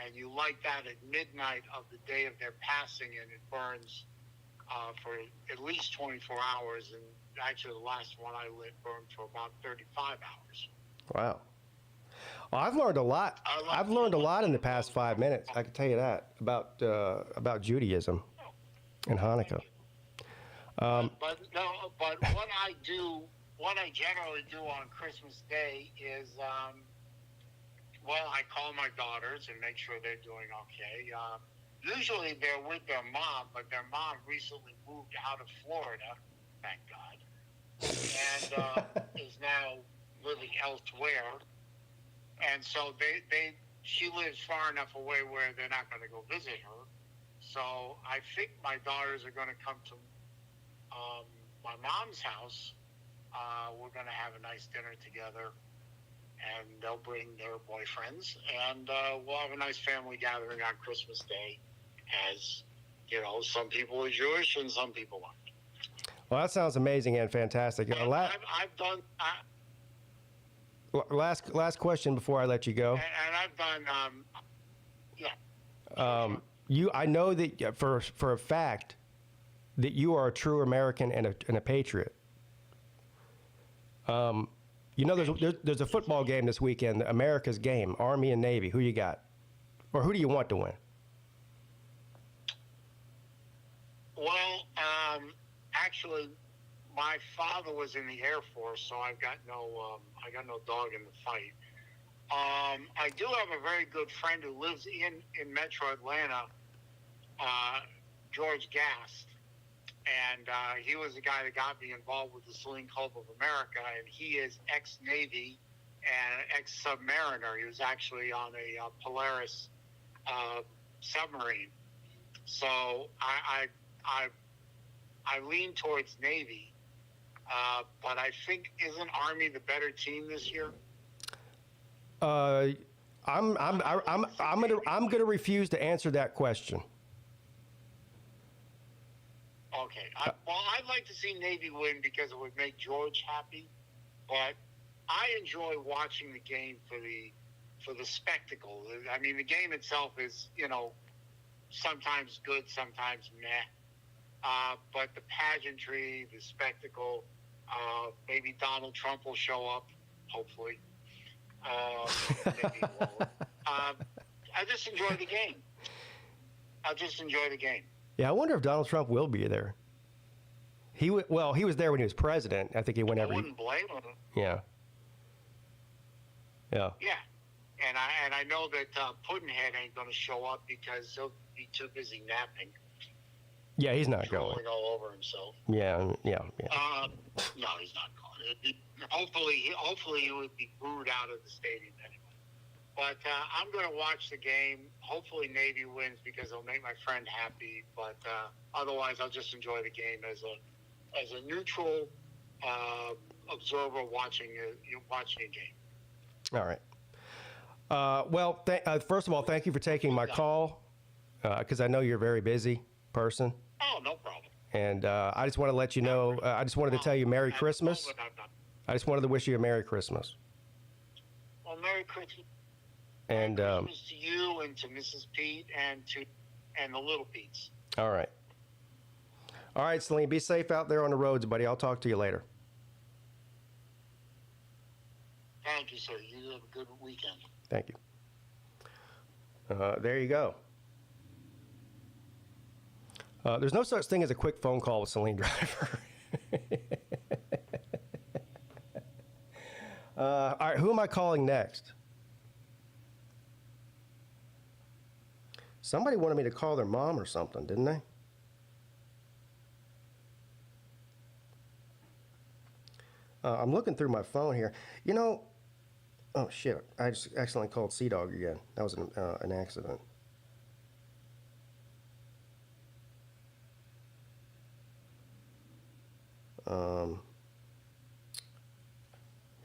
and you light that at midnight of the day of their passing, and it burns for at least 24 hours, and actually the last one I lit burned for about 35 hours. Wow. Well, I've learned a lot. I've learned a lot in the past 5 minutes. I can tell you that about Judaism and Hanukkah. But what I generally do on Christmas Day is, I call my daughters and make sure they're doing okay. Usually they're with their mom, but their mom recently moved out of Florida, thank God, and is now living elsewhere. And so she lives far enough away where they're not going to go visit her. So I think my daughters are going to come to my mom's house. We're going to have a nice dinner together, and they'll bring their boyfriends, and we'll have a nice family gathering on Christmas Day. As you know, some people are Jewish and some people aren't. Well, that sounds amazing and fantastic. I've done. Last question before I let you go. And I've done. Yeah. I know that for a fact that you are a true American and a patriot. There's a football game this weekend, America's game, Army and Navy. Who you got? Or who do you want to win? Well, actually, my father was in the Air Force, so I got no dog in the fight. I do have a very good friend who lives in Metro Atlanta, George Gast, and he was the guy that got me involved with the Saloon Club of America, and he is ex-Navy and ex-submariner. He was actually on a Polaris submarine. So I lean towards Navy, but I think isn't Army the better team this year? I'm gonna refuse to answer that question. Okay. Well, I'd like to see Navy win because it would make George happy, but I enjoy watching the game for the spectacle. I mean, the game itself is, sometimes good, sometimes meh. But the pageantry, the spectacle, maybe Donald Trump will show up, hopefully. Maybe he won't. I just enjoy the game. Yeah, I wonder if Donald Trump will be there. He was there when he was president. I think he went every. I wouldn't blame him. Yeah. Yeah. Yeah, and I know that Puddinhead ain't going to show up because he'll be too busy napping. Yeah, he's not going. Rolling all over himself. Yeah. No, he's not going. Hopefully he would be booed out of the stadium anyway. But I'm going to watch the game. Hopefully Navy wins because it'll make my friend happy. But otherwise, I'll just enjoy the game as a neutral observer watching a game. All right. Well, first of all, thank you for taking my call because I know you're a very busy person. Oh, no problem. And I just want to let you know, I just wanted to tell you Merry Christmas. I just wanted to wish you a Merry Christmas. Well, Merry Christmas. And Christmas to you and to Mrs. Peete and the little Pete's. All right. All right, Celine, be safe out there on the roads, buddy. I'll talk to you later. Thank you, sir. You have a good weekend. Thank you. There you go. There's no such thing as a quick phone call with Celine Driver. All right, who am I calling next? Somebody wanted me to call their mom or something, didn't they? I'm looking through my phone here. Oh shit! I just accidentally called Sea Dog again. That was an accident.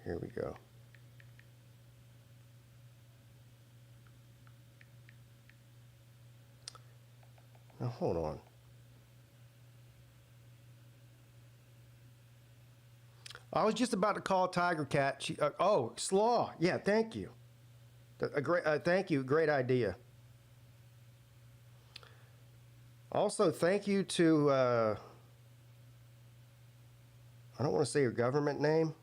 Here we go. Now hold on. I was just about to call Tiger Cat. Slaw. Yeah, thank you. Thank you. Great idea. Also, thank you to, I don't want to say your government name.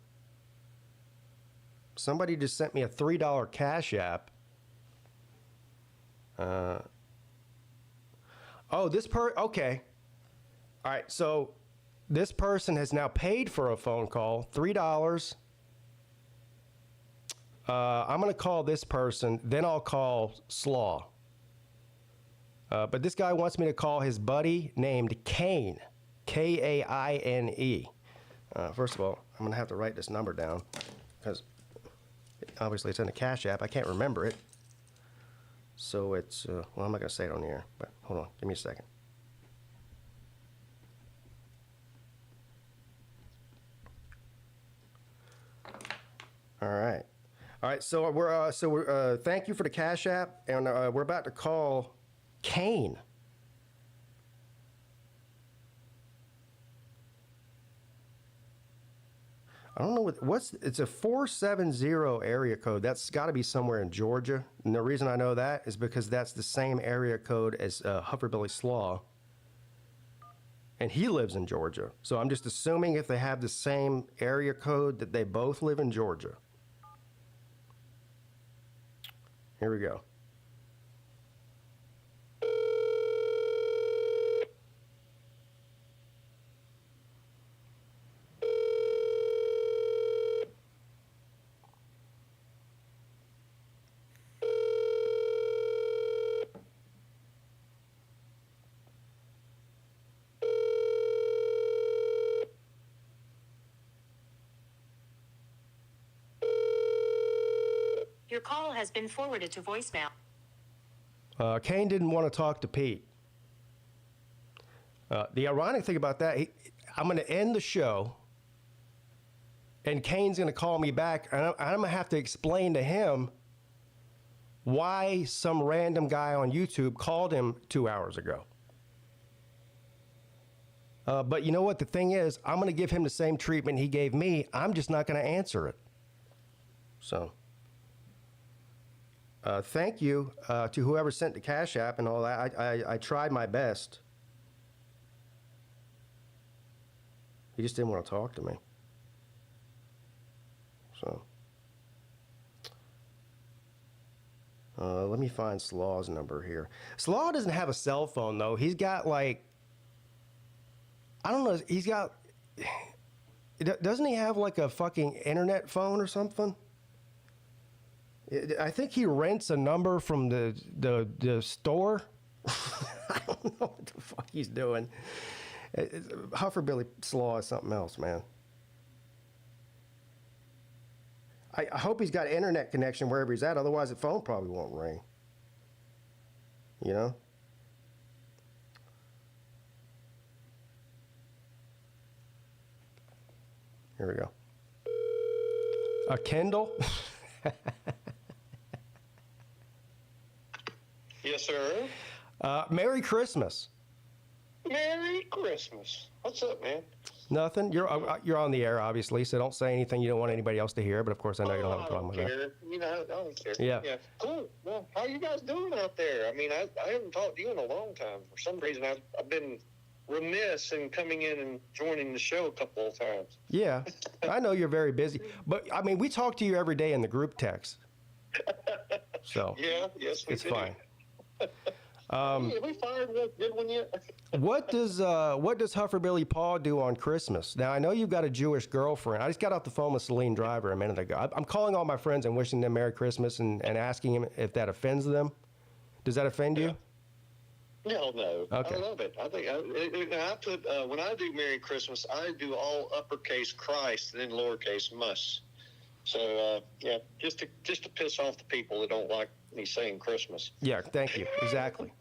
Somebody just sent me a $3 Cash App. Okay. All right, so this person has now paid for a phone call, $3. I'm going to call this person, then I'll call Slaw. But this guy wants me to call his buddy named Kane, Kaine. First of all, I'm going to have to write this number down because obviously it's in a Cash App. I can't remember it. So it's, I'm not going to say it on the air, but hold on, give me a second. All right. So we're thank you for the Cash App, and we're about to call Kane. I don't know it's a 470 area code. That's got to be somewhere in Georgia. And the reason I know that is because that's the same area code as Hufferbilly Slaw. And he lives in Georgia. So I'm just assuming if they have the same area code that they both live in Georgia. Here we go. Your call has been forwarded to voicemail. Kane didn't want to talk to Pete. The ironic thing about that, I'm going to end the show, and Kane's going to call me back, and I'm going to have to explain to him why some random guy on YouTube called him 2 hours ago. But you know what? The thing is, I'm going to give him the same treatment he gave me. I'm just not going to answer it. So, thank you to whoever sent the Cash App and all that. I tried my best. He just didn't want to talk to me. So, let me find Slaw's number here. Slaw doesn't have a cell phone, though. He's got, like, I don't know, he's got, doesn't he have, like, a fucking internet phone or something? I think he rents a number from the store. I don't know what the fuck he's doing. Hufferbilly Slaw is something else, man. I hope he's got internet connection wherever he's at. Otherwise, the phone probably won't ring. You know? Here we go. A Kindle? Yes, sir. Merry Christmas. Merry Christmas. What's up, man? Nothing. You're on the air, obviously, so don't say anything you don't want anybody else to hear. But of course, I know you don't have a problem with that. You know, I don't care. Yeah. Cool. Well, how are you guys doing out there? I mean, I haven't talked to you in a long time. For some reason, I've been remiss in coming in and joining the show a couple of times. Yeah, I know you're very busy, but I mean, we talk to you every day in the group text. So yeah, yes, it's do. fine. Have we fired a good one yet? What does Hufferbilly Paul do on Christmas? Now, I know you've got a Jewish girlfriend. I just got off the phone with Celine Driver a minute ago. I'm calling all my friends and wishing them Merry Christmas and asking them if that offends them. Does that offend you? No. Okay. I love it. I think I put when I do Merry Christmas, I do all uppercase Christ and then lowercase must. So yeah, just to piss off the people that don't like me saying Christmas. Yeah, thank you. Exactly.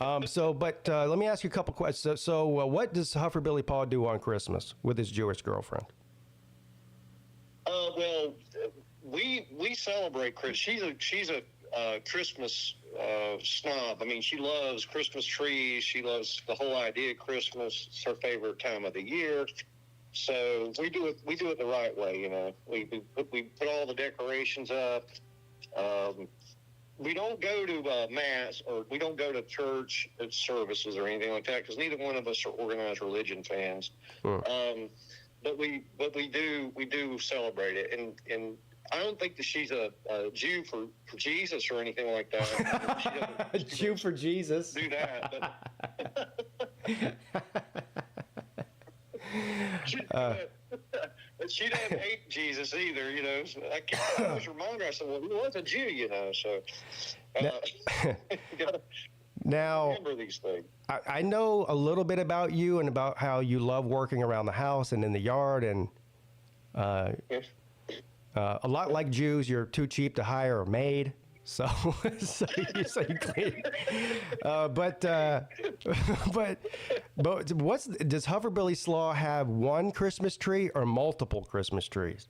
Let me ask you a couple questions. So what does Hufferbilly Paul do on Christmas with his Jewish girlfriend? Well, we celebrate Christmas. She's a Christmas snob. I mean, she loves Christmas trees. She loves the whole idea of Christmas. It's her favorite time of the year. So we do it the right way, you know. We put all the decorations up. We don't go to mass, or we don't go to church services or anything like that, because neither one of us are organized religion fans. But we do celebrate it, and I don't think that she's a Jew for Jesus or anything like that. A Jew for Jesus. Do that. But she doesn't hate Jesus either, you know. So I always remind her, I said, well, he was a Jew, you know, so now, remember these things. I know a little bit about you and about how you love working around the house and in the yard, and a lot like Jews, you're too cheap to hire a maid. So you clean. But does Hufferbilly Slaw have one Christmas tree or multiple Christmas trees?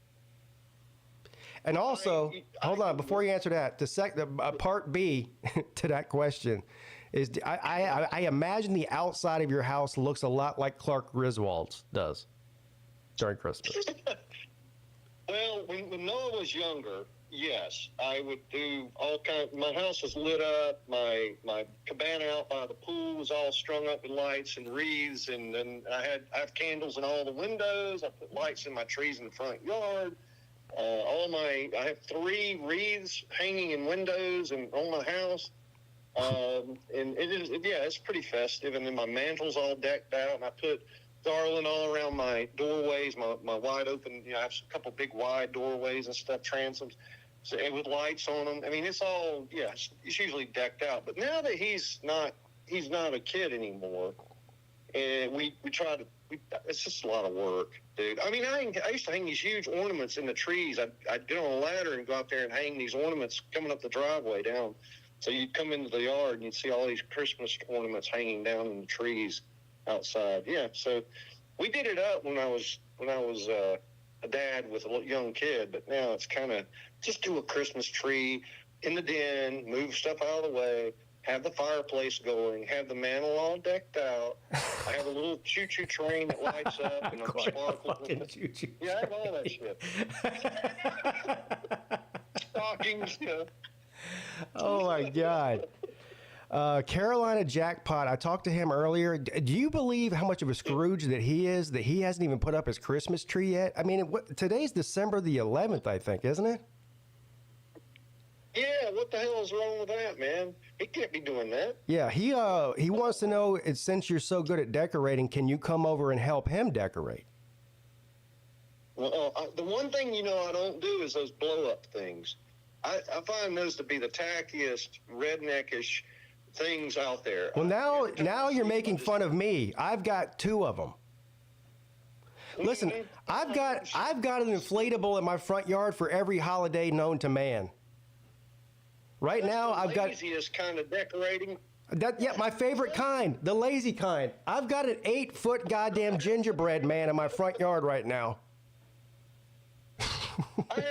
And also, hold on, before you answer that, the part B to that question is, I imagine the outside of your house looks a lot like Clark Griswold's does during Christmas. Well, when Noah was younger, yes, I would do all kinds. My house was lit up. My cabana out by the pool was all strung up with lights and wreaths, and then I have candles in all the windows. I put lights in my trees in the front yard. I have 3 wreaths hanging in windows and on my house. And it's pretty festive. And then my mantle's all decked out, and I put garland all around my doorways, my wide open, you know, I have a couple big wide doorways and stuff, transoms, so, and with lights on them. I mean, it's all, it's usually decked out. But now that he's not a kid anymore, and we try to. It's just a lot of work, dude. I mean, I used to hang these huge ornaments in the trees. I'd get on a ladder and go out there and hang these ornaments coming up the driveway down. So you'd come into the yard and you'd see all these Christmas ornaments hanging down in the trees outside. Yeah, so we did it up when I was a dad with a young kid, but now it's kind of just do a Christmas tree in the den, move stuff out of the way, have the fireplace going, have the mantle all decked out. I have a little choo-choo train that lights up and a sparkle. Yeah, I have all that shit. Stockings, yeah. Oh my God. Carolina Jackpot, I talked to him earlier. Do you believe how much of a Scrooge that he is, that he hasn't even put up his Christmas tree yet? I mean, today's December the 11th, I think, isn't it? Yeah, what the hell is wrong with that, man? He can't be doing that. Yeah, he wants to know, since you're so good at decorating, can you come over and help him decorate? Well, the one thing I don't do is those blow-up things. I find those to be the tackiest, redneckish things out there. Well, now you're making fun of me. I've got 2 of them. Listen, I've got an inflatable in my front yard for every holiday known to man. Right now, I've got laziest kind of decorating. My favorite kind, the lazy kind. I've got an 8-foot goddamn gingerbread man in my front yard right now. I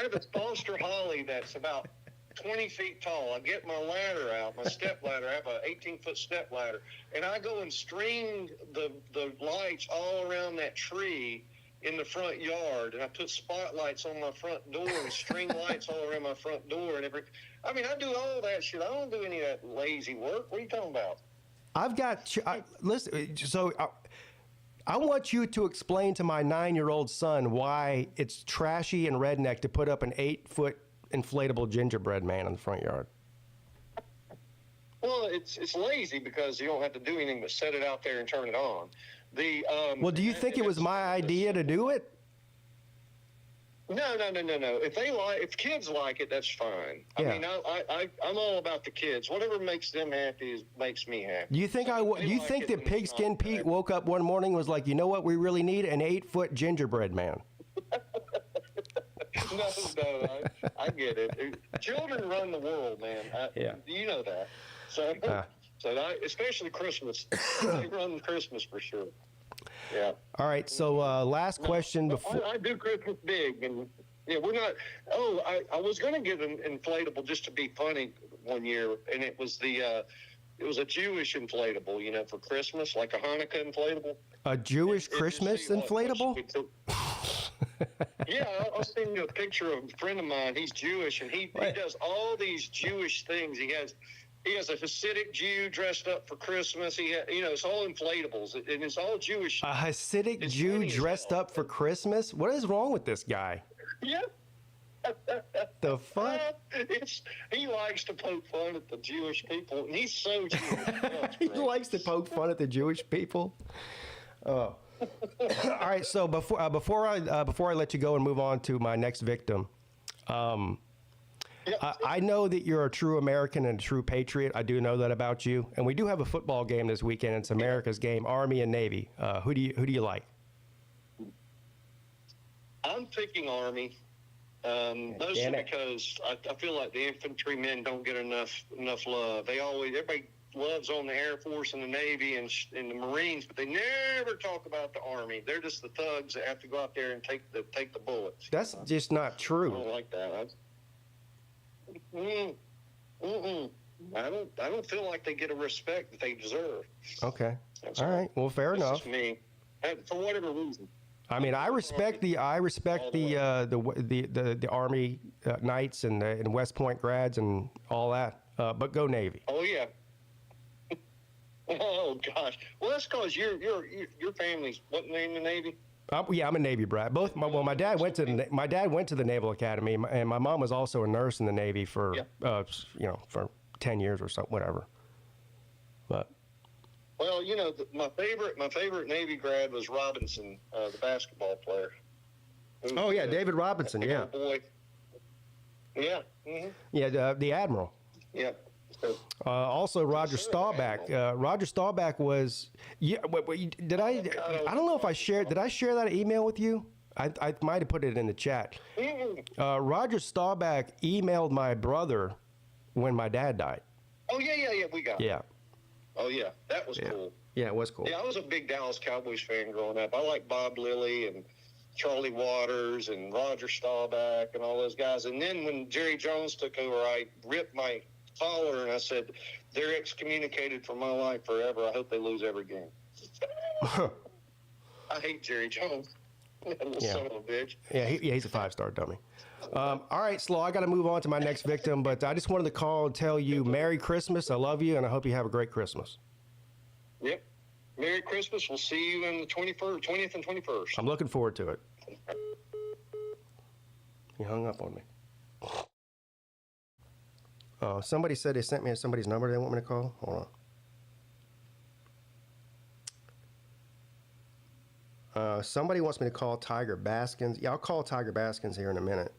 have a Foster holly that's about 20 feet tall. I get my ladder out, my step ladder. I have an 18-foot step ladder, and I go and string the lights all around that tree in the front yard, and I put spotlights on my front door and string lights all around my front door and everything. I mean, I do all that shit. I don't do any of that lazy work. What are you talking about? I've got listen. So I want you to explain to my 9-year-old son why it's trashy and redneck to put up an 8-foot inflatable gingerbread man in the front yard. Well, it's lazy because you don't have to do anything but set it out there and turn it on. Well, do you think it was my idea to do it? No. If kids like it, that's fine. I mean, I'm all about the kids. Whatever makes them happy makes me happy. Do you think that Pigskin Pete woke up one morning and was like, you know what, we really need an 8-foot gingerbread man? No, I get it. Children run the world, man. You know that. So especially Christmas, they run Christmas for sure. Yeah. All right. So last question before I do Christmas big, and we're not. Oh, I was going to get an inflatable just to be funny one year, and it was a Jewish inflatable, for Christmas, like a Hanukkah inflatable. A Jewish Christmas inflatable? Yeah, I'll send you a picture of a friend of mine. He's Jewish, and he does all these Jewish things. He has a Hasidic Jew dressed up for Christmas. It's all inflatables, and it's all Jewish. A Hasidic Jew dressed up for Christmas? What is wrong with this guy? Yeah. The fuck? He likes to poke fun at the Jewish people, and he's so Jewish. He likes to poke fun at the Jewish people? Oh. All right, so before I let you go and move on to my next victim, I know that you're a true American and a true patriot. I do know that about you, and we do have a football game this weekend. It's America's game, Army and Navy. Who do you like? I'm picking Army, mostly because I feel like the infantrymen don't get enough love. Everybody loves on the Air Force and the Navy and the Marines, but they never talk about the Army. They're just the thugs that have to go out there and take the bullets. That's just not true. I don't like that. I don't feel like they get a respect that they deserve. Okay. All right. Well, fair enough. Just me, for whatever reason. I mean, I respect the Army Knights and West Point grads and all that. But go Navy. Oh yeah. Oh gosh. Well, that's because your family's wasn't in the Navy. Yeah, I'm a Navy brat. My dad went to the Naval Academy, and my mom was also a nurse in the Navy for for 10 years or something, whatever. But well, my favorite Navy grad was Robinson, the basketball player. Oh yeah, David Robinson. Yeah. Boy. Yeah. Mm-hmm. Yeah, the Admiral. Yeah. Also, Roger Staubach. Roger Staubach was. Yeah. Did I? I don't know if I shared. Did I share that email with you? I might have put it in the chat. Roger Staubach emailed my brother when my dad died. Oh yeah. We got it. Yeah. Oh yeah, that was cool. Yeah, it was cool. Yeah, I was a big Dallas Cowboys fan growing up. I like Bob Lilly and Charlie Waters and Roger Staubach and all those guys. And then when Jerry Jones took over, I ripped my collar and I said, "They're excommunicated from my life forever. I hope they lose every game." I hate Jerry Jones. Son of a bitch. Yeah, he's a 5-star dummy. All right, Slaw, I got to move on to my next victim, but I just wanted to call and tell you Merry Christmas. I love you, and I hope you have a great Christmas. Yep. Merry Christmas. We'll see you in the 20th and 21st. I'm looking forward to it. He hung up on me. Somebody said they sent me somebody's number they want me to call. Hold on. Somebody wants me to call Tiger Baskins. Yeah, I'll call Tiger Baskins here in a minute.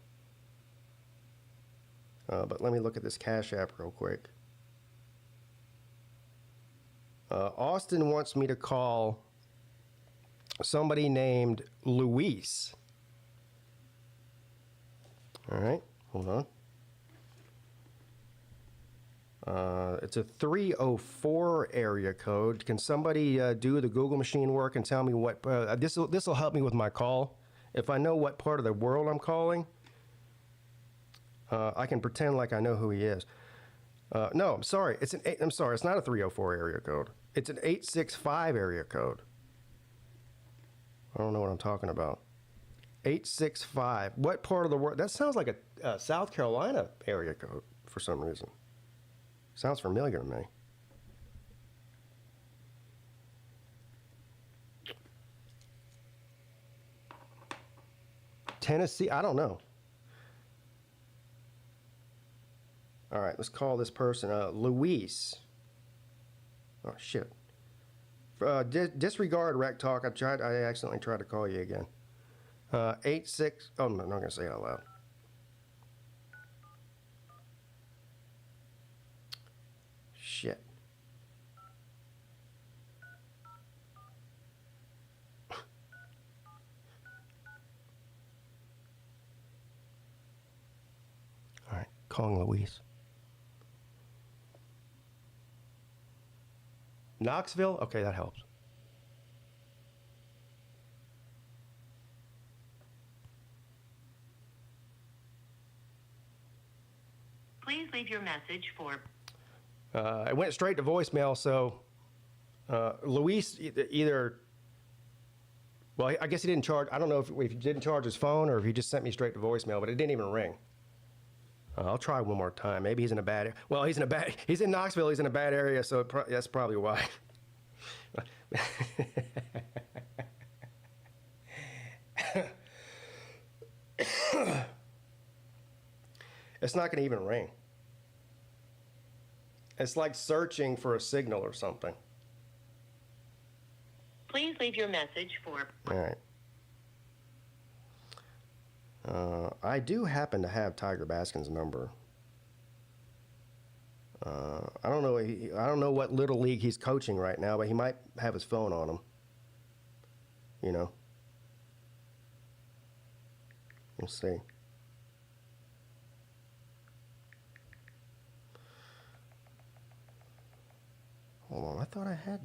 But let me look at this Cash App real quick. Austin wants me to call somebody named Luis. All right, hold on. It's a 304 area code. Can somebody do the Google machine work and tell me what? This will help me with my call. If I know what part of the world I'm calling, I can pretend like I know who he is. No, I'm sorry. I'm sorry. It's not a 304 area code. It's an 865 area code. I don't know what I'm talking about. 865. What part of the world? That sounds like a South Carolina area code for some reason. Sounds familiar to me. Tennessee? I don't know. All right, let's call this person Luis. Oh, shit. Disregard rec talk. I accidentally tried to call you again. 86. Oh, no, I'm not going to say it out loud. Shit. All right, calling Luis. Knoxville? Okay, that helps. Please leave your message for... It went straight to voicemail, so Luis either... Well, I guess he didn't charge... I don't know if he didn't charge his phone or if he just sent me straight to voicemail, but it didn't even ring. I'll try one more time. Maybe he's in a bad... Well, he's in Knoxville. He's in a bad area, so that's probably why. It's not going to even ring. It's like searching for a signal or something. Please leave your message for... All right. I do happen to have Tiger Baskin's number. I don't know. I don't know what little league he's coaching right now, but he might have his phone on him. You know. We'll see. Hold on. I thought I had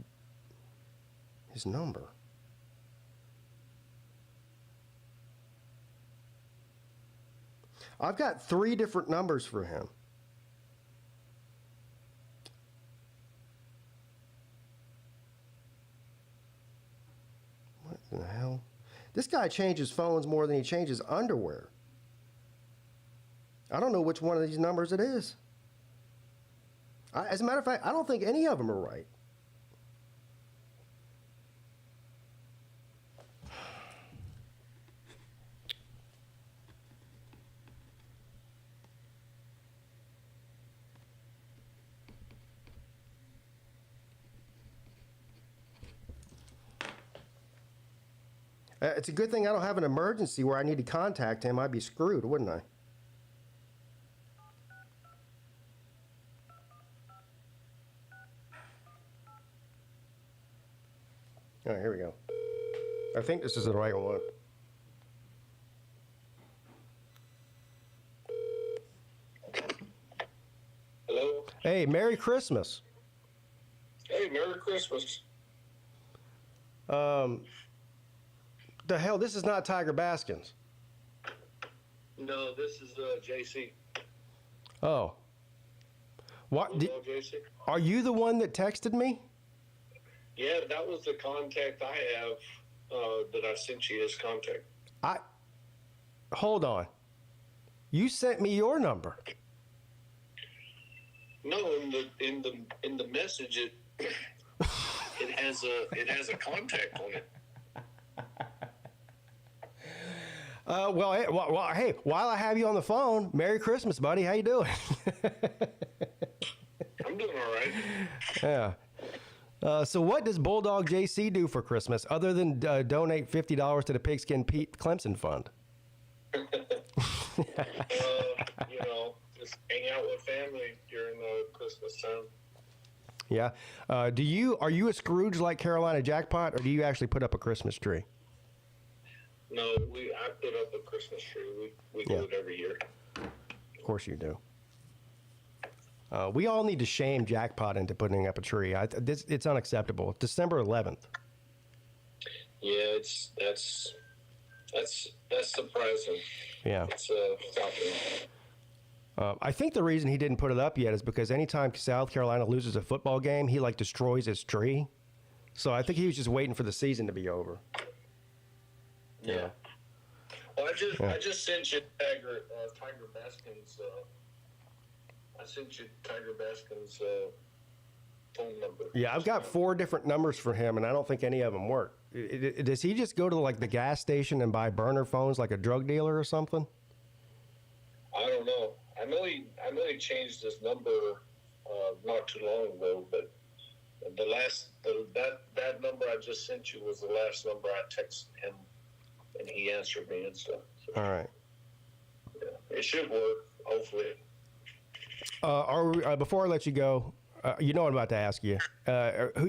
his number. I've got 3 different numbers for him. What the hell? This guy changes phones more than he changes underwear. I don't know which one of these numbers it is. As a matter of fact, I don't think any of them are right. It's a good thing I don't have an emergency where I need to contact him. I'd be screwed, wouldn't I? I think this is the right one. Hello? Hey, Merry Christmas. Hey, Merry Christmas. The hell, this is not Tiger Baskins. No, this is JC. Oh. What? Hello, JC. Are you the one that texted me? Yeah, that was the contact I have that I sent you his contact. Hold on. You sent me your number. No, in the message it has a contact on it. Hey, while I have you on the phone, Merry Christmas, buddy. How you doing? I'm doing all right. Yeah. So what does Bulldog JC do for Christmas other than donate $50 to the PigskinPeete Clemson Fund? Just hang out with family during the Christmas time. Yeah. Are you a Scrooge like Carolina Jackpot, or do you actually put up a Christmas tree? No, I put up a Christmas tree. We do it every year. Of course you do. We all need to shame Jackpot into putting up a tree. It's unacceptable. It's December 11th. Yeah, that's surprising. Yeah. It's shocking. I think the reason he didn't put it up yet is because anytime South Carolina loses a football game, he destroys his tree. So I think he was just waiting for the season to be over. Yeah. Well, I just sent you Tiger Baskin's. I sent you Tiger Baskin's phone number. Yeah, I've got 4 different numbers for him, and I don't think any of them work. Does he just go to the gas station and buy burner phones like a drug dealer or something? I don't know. I know he changed his number not too long ago, but that number I just sent you was the last number I texted him, and he answered me and stuff. So, all right. Yeah, it should work, hopefully. Before I let you go, you know what I'm about to ask you.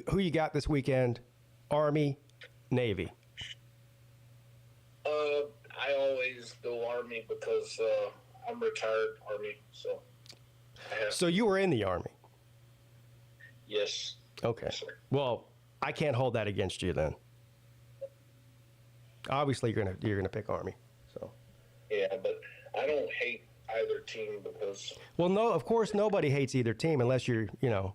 Who you got this weekend? Army, Navy? I always go Army because I'm retired Army, so. So you were in the Army? Yes. Okay. Yes, well, I can't hold that against you then. Obviously, you're gonna pick Army. So. Yeah, but I don't hate either team because. Well, no, of course nobody hates either team unless you're, Yeah.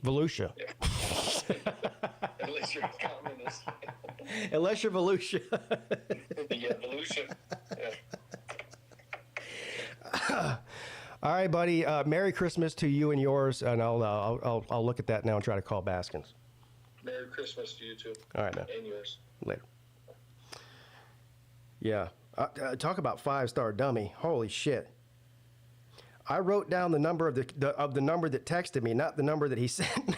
Volusia. Yeah. Unless you're a communist. Unless you're Volusia. Yeah, Volusia. Yeah. All right, buddy. Merry Christmas to you and yours, and I'll look at that now and try to call Baskins. Merry Christmas to you too. All right, man. And yours. Later. Yeah. Talk about 5-star dummy. Holy shit. I wrote down the number of the number that texted me, not the number that he sent me.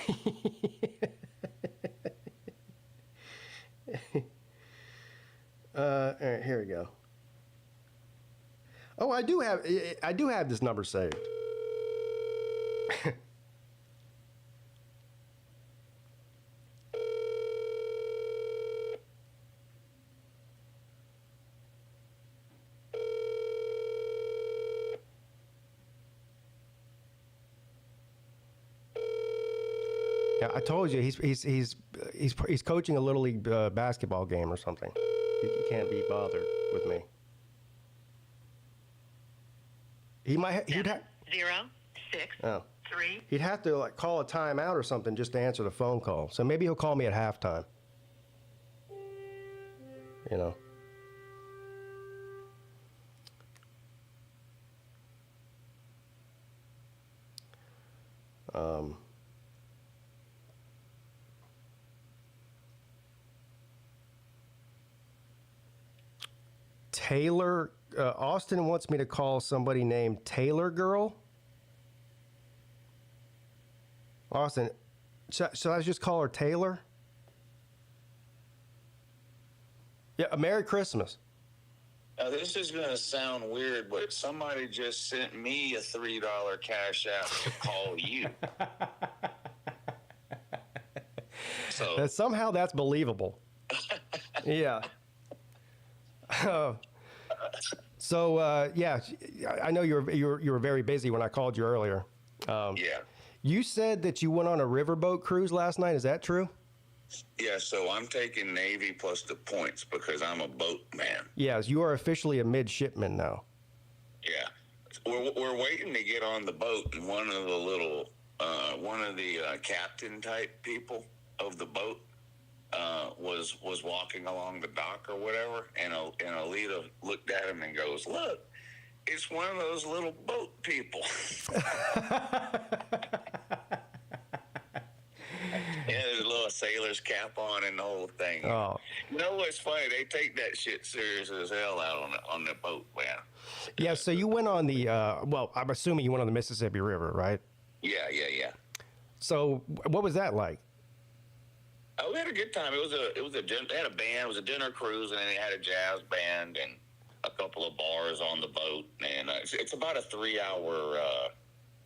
All right, here we go. Oh, I do have this number saved. Yeah, I told you he's coaching a little league basketball game or something. He can't be bothered with me. He'd have 0, 6, 3. He'd have to call a timeout or something just to answer the phone call. So maybe he'll call me at halftime. You know. Taylor, Austin wants me to call somebody named Taylor Girl. Austin, should I just call her Taylor? Yeah, Merry Christmas. Now, this is going to sound weird, but somebody just sent me a $3 cash app to call you. So somehow that's believable. Yeah. Yeah, I know you were very busy when I called you earlier. Yeah. You said that you went on a riverboat cruise last night. Is that true? Yeah, so I'm taking Navy plus the points because I'm a boat man. Yes, you are officially a midshipman now. Yeah. We're waiting to get on the boat, and one of the captain type people of the boat was walking along the dock or whatever, and Alita looked at him and goes, "Look, it's one of those little boat people." Yeah, there's a little sailor's cap on and the whole thing. Oh. You know what's funny? They take that shit serious as hell out on the boat, man. Yeah, so you went on the, I'm assuming you went on the Mississippi River, right? Yeah. So what was that like? Oh, we had a good time. They had a band. It was a dinner cruise, and then they had a jazz band and a couple of bars on the boat. And it's about a 3-hour.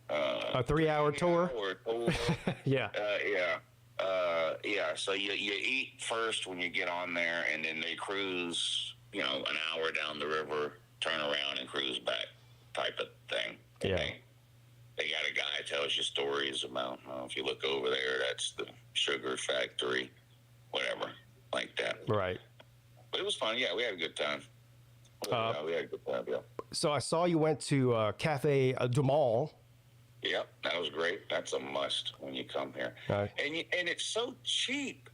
A 3-hour tour? Yeah. Yeah. So you eat first when you get on there, and then they cruise, an hour down the river, turn around and cruise back, type of thing. Yeah. They got a guy tells you stories about, if you look over there, that's the sugar factory, whatever, like that. Right. But it was fun. Yeah, we had a good time. We had a good time, yeah. So I saw you went to Cafe Du Mall. Yep, that was great. That's a must when you come here. Right. And it's so cheap.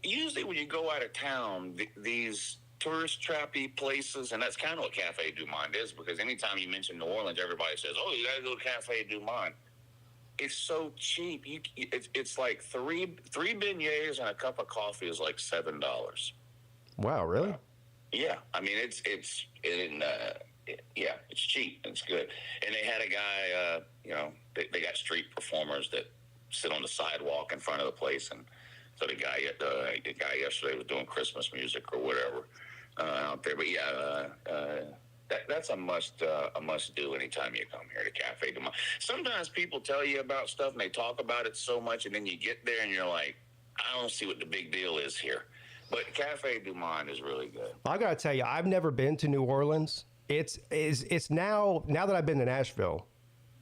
Usually when you go out of town, these tourist trappy places, and that's kind of what Cafe Du Monde is, because anytime you mention New Orleans, everybody says, "Oh, you got to go to Cafe Du Monde." It's so cheap. It's like three beignets and a cup of coffee is like $7. Wow, really? Yeah, I mean it's cheap. It's good. And they had a guy, they got street performers that sit on the sidewalk in front of the place, and so the guy yesterday was doing Christmas music or whatever out there. But that's a must do anytime you come here to Cafe Du Monde. Sometimes people tell you about stuff and they talk about it so much, and then you get there and you're like, I don't see what the big deal is here. But Cafe Du Monde is really good. I gotta tell you, I've never been to New Orleans. It's now that I've been to Nashville,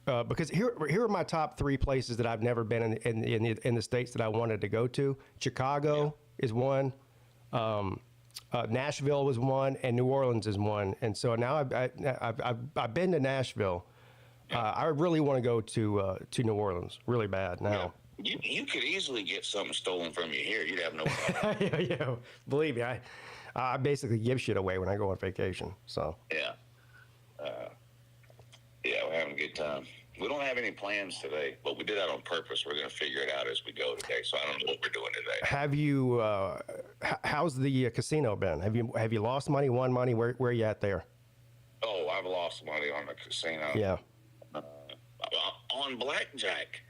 because here are my top 3 places that I've never been in the states that I wanted to go to. Chicago is one, Nashville was one, and New Orleans is one. And so now I've been to Nashville. I really want to go to New Orleans really bad now. Yeah. You could easily get something stolen from you here. You'd have no problem. Yeah, believe me, I basically give shit away when I go on vacation. So yeah, we're having a good time. We don't have any plans today, but we did that on purpose. We're going to figure it out as we go today. So I don't know what we're doing today. Have you? How's the casino been? Have you lost money, won money? Where are you at there? Oh, I've lost money on the casino. Yeah. On blackjack.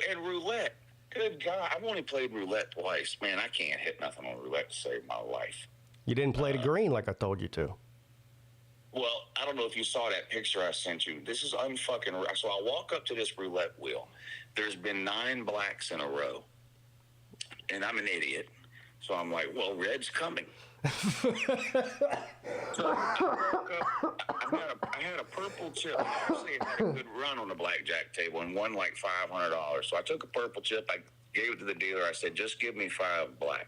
And roulette. Good God, I've only played roulette twice. Man, I can't hit nothing on roulette to save my life. You didn't play the green like I told you to. Well, I don't know if you saw that picture I sent you. This is unfucking... So I walk up to this roulette wheel. There's been 9 blacks in a row. And I'm an idiot. So I'm like, well, red's coming. So I had a purple chip. I actually had a good run on the blackjack table and won like $500. So I took a purple chip. I gave it to the dealer. I said, just give me 5 black.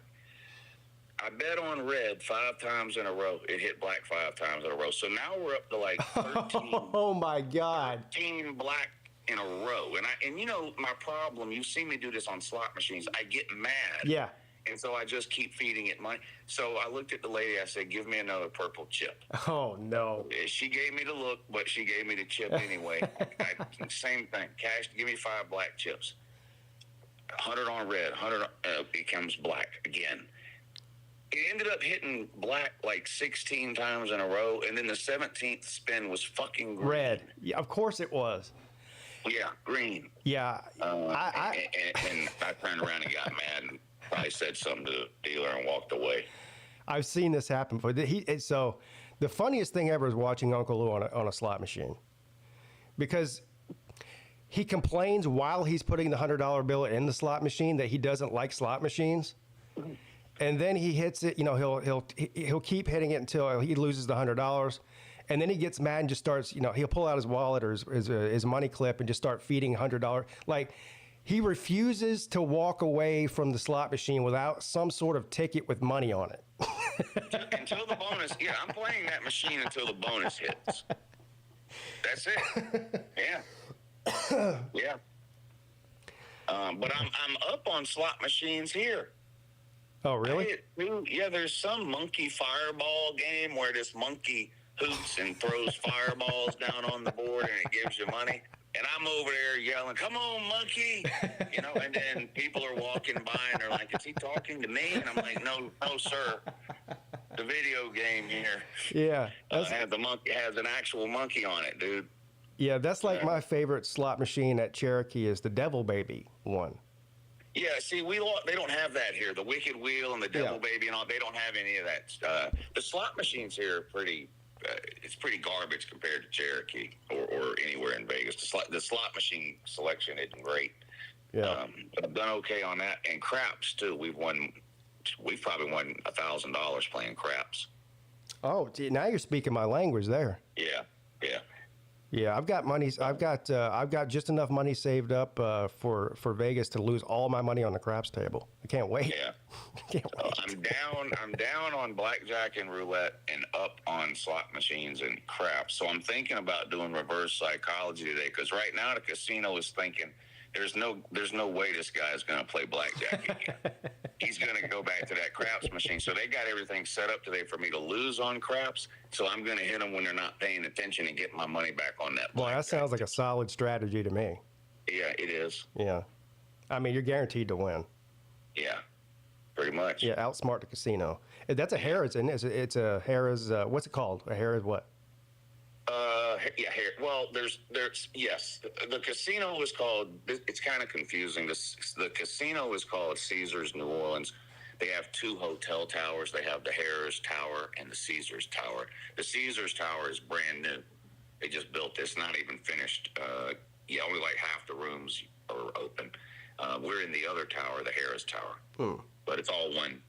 I bet on red 5 times in a row. It hit black 5 times in a row. So now we're up to like 13. Oh my God. 13 black in a row. And my problem, you see me do this on slot machines. I get mad. Yeah. And so I just keep feeding it money. So I looked at the lady. I said, give me another purple chip. Oh, no. She gave me the look, but she gave me the chip anyway. Same thing. Cash, give me 5 black chips. 100 on red. 100 becomes black again. It ended up hitting black like 16 times in a row. And then the 17th spin was fucking green. Red. Yeah, of course it was. Yeah, green. Yeah. And I turned around and got mad and I said something to the dealer and walked away. I've seen this happen before. So the funniest thing ever is watching Uncle Lou on a slot machine, because he complains while he's putting the $100 bill in the slot machine that he doesn't like slot machines. and then he hits it. You know, he'll keep hitting it until he loses the $100, and then he gets mad and just starts. You know, he'll pull out his wallet or his money clip and just start feeding $100. Like, he refuses to walk away from the slot machine without some sort of ticket with money on it. Until the bonus. Yeah, I'm playing that machine until the bonus hits. That's it. Yeah. Yeah. But I'm up on slot machines here. Oh, really? Yeah, there's some monkey fireball game where this monkey hoots and throws fireballs down on the board and it gives you money. And I'm over there yelling, "Come on, monkey!" You know, and then people are walking by and they're like, "Is he talking to me?" And I'm like, "No, sir. The video game here. Yeah. The monkey has an actual monkey on it, dude." Yeah, that's like my favorite slot machine at Cherokee is the Devil Baby one. Yeah, see, they don't have that here. The Wicked Wheel and the Devil Baby and all, they don't have any of that. The slot machines here are pretty. It's pretty garbage compared to Cherokee or anywhere in Vegas. The slot machine selection isn't great. Yeah, but I've done okay on that, and craps too. We've probably won $1,000 playing craps. Oh, gee, now you're speaking my language there. Yeah. Yeah, I've got money. I've got just enough money saved up for Vegas to lose all my money on the craps table. I can't wait. Yeah, can't wait. I'm down on blackjack and roulette, and up on slot machines and craps. So I'm thinking about doing reverse psychology today, because right now the casino is thinking there's no way this guy is going to play blackjack again. He's going to go back to that craps machine. So they got everything set up today for me to lose on craps. So I'm going to hit them when they're not paying attention and get my money back on that. Boy, that sounds like a solid strategy to me. Yeah, it is. Yeah. I mean, you're guaranteed to win. Yeah, pretty much. Yeah, outsmart the casino. That's a Harrah's, isn't it? It's a Harrah's, what's it called? A Harrah's what? Yeah, here. Well, there's yes. The casino is called. It's kind of confusing. The casino is called Caesars New Orleans. They have two hotel towers. They have the Harrah's Tower and the Caesars Tower. The Caesars Tower is brand new. They just built this, not even finished. Only like half the rooms are open. We're in the other tower, the Harrah's Tower, but it's all one.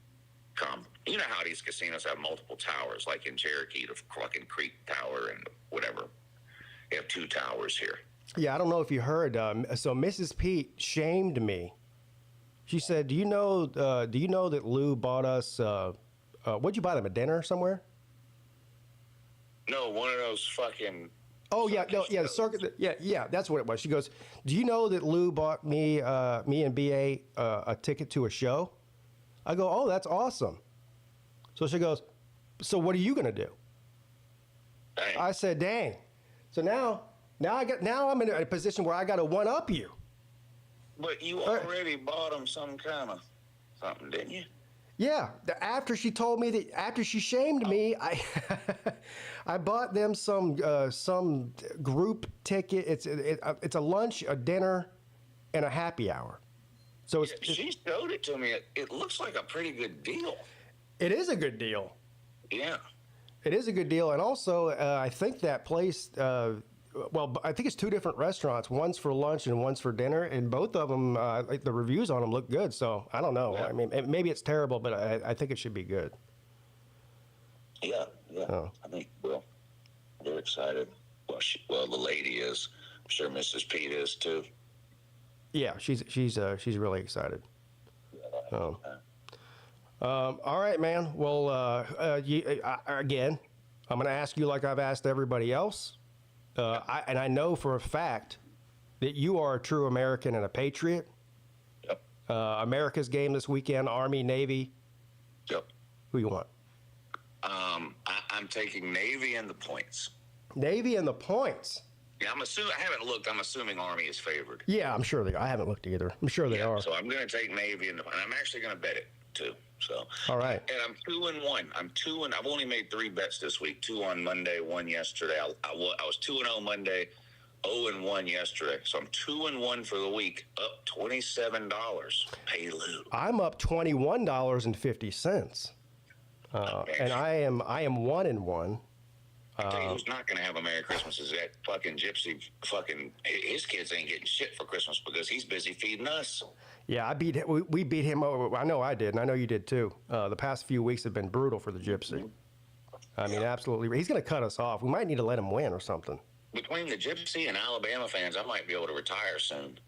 You know how these casinos have multiple towers, like in Cherokee, the fucking Creek Tower and whatever. They have two towers here. Yeah, I don't know if you heard. So Mrs. Peete shamed me. She said, "Do you know that Lou bought us? What'd you buy them, a dinner somewhere?" No, one of those fucking. Oh yeah, no, yeah, the circuit. Yeah, that's what it was. She goes, "Do you know that Lou bought me and BA a ticket to a show?" I go, "Oh, that's awesome." So she goes, "So what are you gonna do?" Dang. I said, "Dang." So now I'm in a position where I got to one up you. But you already bought them some kind of something, didn't you? Yeah. After she told me that, after she shamed me, I bought them some group ticket. It's a lunch, a dinner, and a happy hour. So she showed it to me. It looks like a pretty good deal. It is a good deal. Yeah. It is a good deal. And also, I think that place, I think it's two different restaurants. One's for lunch and one's for dinner. And both of them, like the reviews on them look good. So I don't know. Yeah. I mean, maybe it's terrible, but I think it should be good. Yeah. Oh. I think, well, they're excited. Well, the lady is. I'm sure Mrs. Peete is too. Yeah, she's really excited. All right, man. Well, again, I'm going to ask you like I've asked everybody else. I know for a fact that you are a true American and a patriot. Yep. America's game this weekend, Army, Navy. Yep. Who you want? I'm taking Navy and the points. Navy and the points? Yeah, I haven't looked. I'm assuming Army is favored. Yeah, I'm sure they are. I haven't looked either. I'm sure they are. So I'm going to take Navy and I'm actually going to bet it too. So. All right. And I'm 2-1. I've only made 3 bets this week. 2 on Monday, 1 yesterday. I was 2-0 Monday, 0-1 yesterday. So I'm 2-1 for the week, up $27. Pay Lou. I'm up $21.50. And I am 1-1. I tell you who's not going to have a Merry Christmas is that fucking gypsy. His kids ain't getting shit for Christmas because he's busy feeding us. Yeah, we beat him over. I know I did, and I know you did too. The past few weeks have been brutal for the gypsy. I mean, absolutely. He's going to cut us off. We might need to let him win or something. Between the gypsy and Alabama fans, I might be able to retire soon.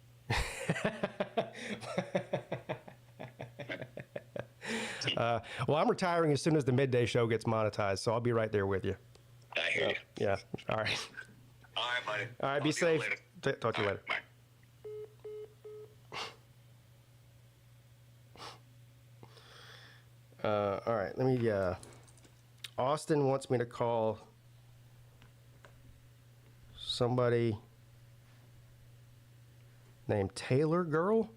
Well, I'm retiring as soon as the Midday show gets monetized, so I'll be right there with you. I hear you. Yeah. All right. All right, buddy. All right. Be safe. Talk to you later. Bye. All right. Let me. Austin wants me to call somebody named Taylor Girl.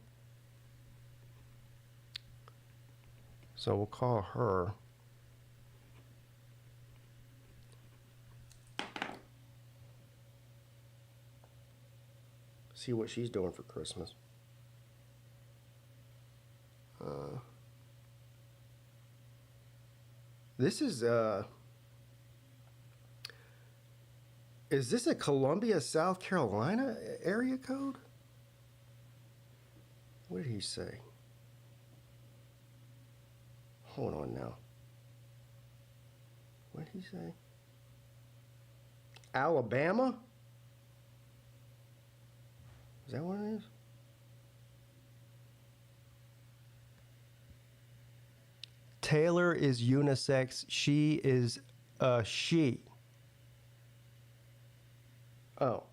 So we'll call her. See what she's doing for Christmas. This is this a Columbia, South Carolina area code? What did he say? Hold on now. What did he say? Alabama? Is that what it is? Taylor is unisex. She is a she. Oh.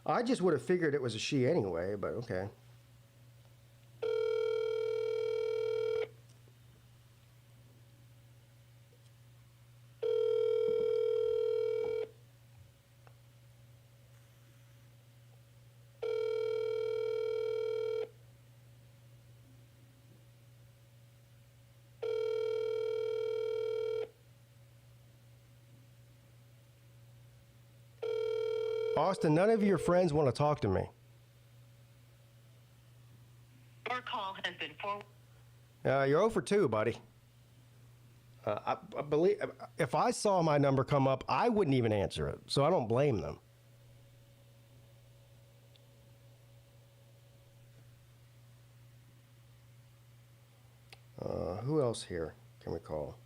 I just would have figured it was a she anyway, but okay. Austin, none of your friends want to talk to me. Your call has been forwarded. You're 0 for 2, buddy. I believe if I saw my number come up, I wouldn't even answer it, so I don't blame them. Who else here can we call?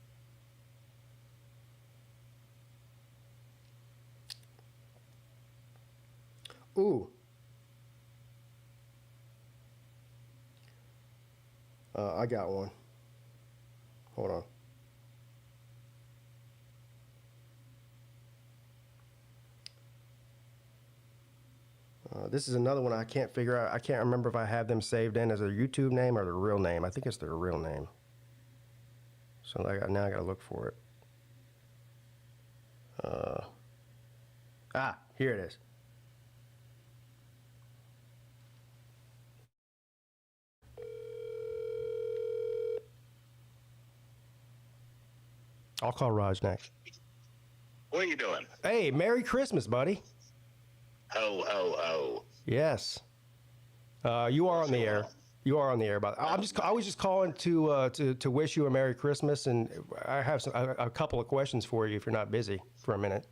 Ooh. I got one. Hold on. This is another one I can't figure out. I can't remember if I have them saved in as their YouTube name or their real name. I think it's their real name. So now I got to look for it. Here it is. I'll call Raj next. What are you doing? Hey, Merry Christmas, buddy. Ho, ho, ho. Yes. You are on the air. You are on the air. But I was just calling to wish you a Merry Christmas, and I have a couple of questions for you if you're not busy for a minute.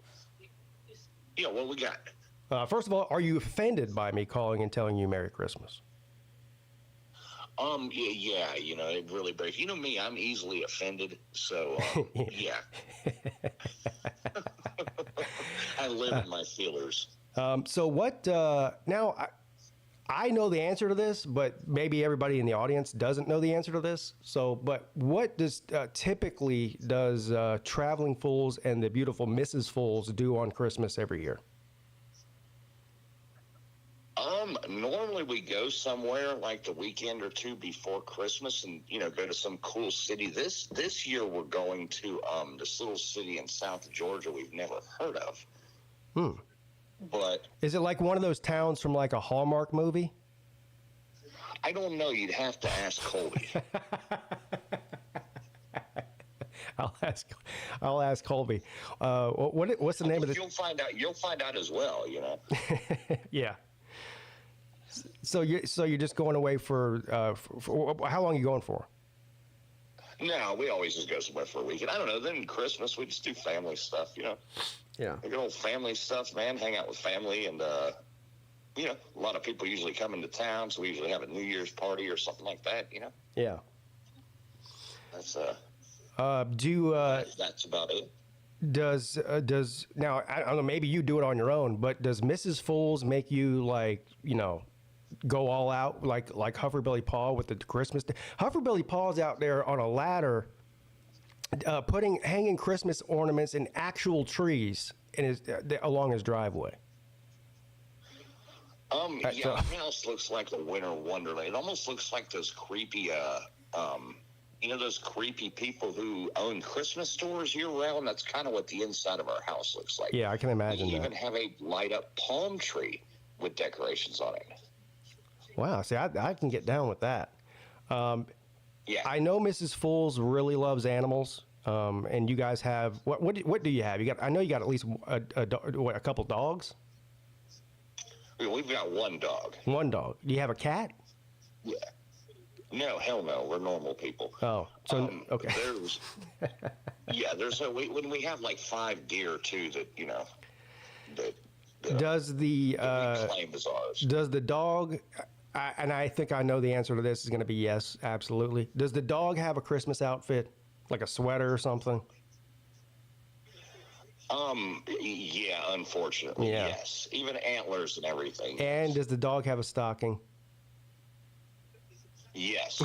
Yeah, what we got? First of all, are you offended by me calling and telling you Merry Christmas? Yeah, you know, it really breaks. You know me, I'm easily offended, so, yeah. I live in my feelers. So what, now, I know the answer to this, but maybe everybody in the audience doesn't know the answer to this. So, but what does, typically does Traveling Fools and the beautiful Mrs. Fools do on Christmas every year? Normally we go somewhere like the weekend or two before Christmas and, you know, go to some cool city. This year we're going to this little city in South Georgia we've never heard of. But is it like one of those towns from like a Hallmark movie? I don't know. You'd have to ask Colby. I'll ask Colby. What's the name of the? You'll find out. You'll find out as well. You know. Yeah. So you're just going away for how long are you going for? No, we always just go somewhere for a weekend. I don't know. Then Christmas we just do family stuff. You know. Yeah. Good old family stuff, man. Hang out with family, and you know, a lot of people usually come into town, so we usually have a New Year's party or something like that. You know. Yeah. That's that's about it. Does now, I don't know, maybe you do it on your own, but does Mrs. Fools make you, like, you know, go all out like Hufferbilly Paul with the Christmas? Hufferbilly Paul's out there on a ladder, hanging Christmas ornaments in actual trees in his along his driveway. Yeah, my house looks like a winter wonderland. It almost looks like those creepy, you know, those creepy people who own Christmas stores year round. That's kind of what the inside of our house looks like. Yeah, I can imagine we that. even have a light up palm tree with decorations on it. Wow, see, I can get down with that. Yeah, I know Mrs. Fools really loves animals, and you guys have what do you have? I know you got at least a couple dogs. We've got one dog. One dog. Do you have a cat? Yeah. No, hell no. We're normal people. Oh, so okay. There's when we have like 5 deer too that, you know, that does the we claim as ours. Does the dog? And I think I know the answer to this is going to be yes, absolutely. Does the dog have a Christmas outfit, like a sweater or something? Yeah, unfortunately, Yeah. yes. Even antlers and everything. And does the dog have a stocking? Yes.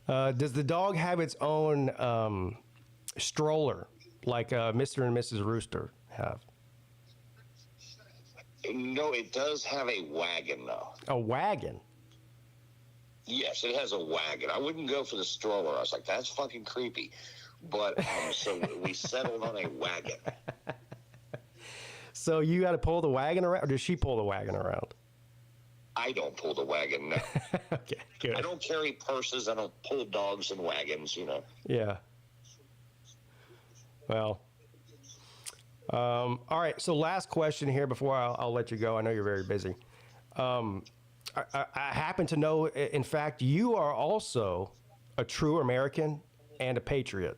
Does the dog have its own stroller, like Mr. and Mrs. Rooster have? No, it does have a wagon, though. A wagon? Yes, it has a wagon. I wouldn't go for the stroller. I was like, that's fucking creepy. But so we settled on a wagon. So you got to pull the wagon around, or does she pull the wagon around? I don't pull the wagon, no. Okay, good. I don't carry purses. I don't pull dogs in wagons, you know. Yeah. Well, all right. So last question here before I'll let you go. I know you're very busy. I happen to know, in fact, you are also a true American and a patriot.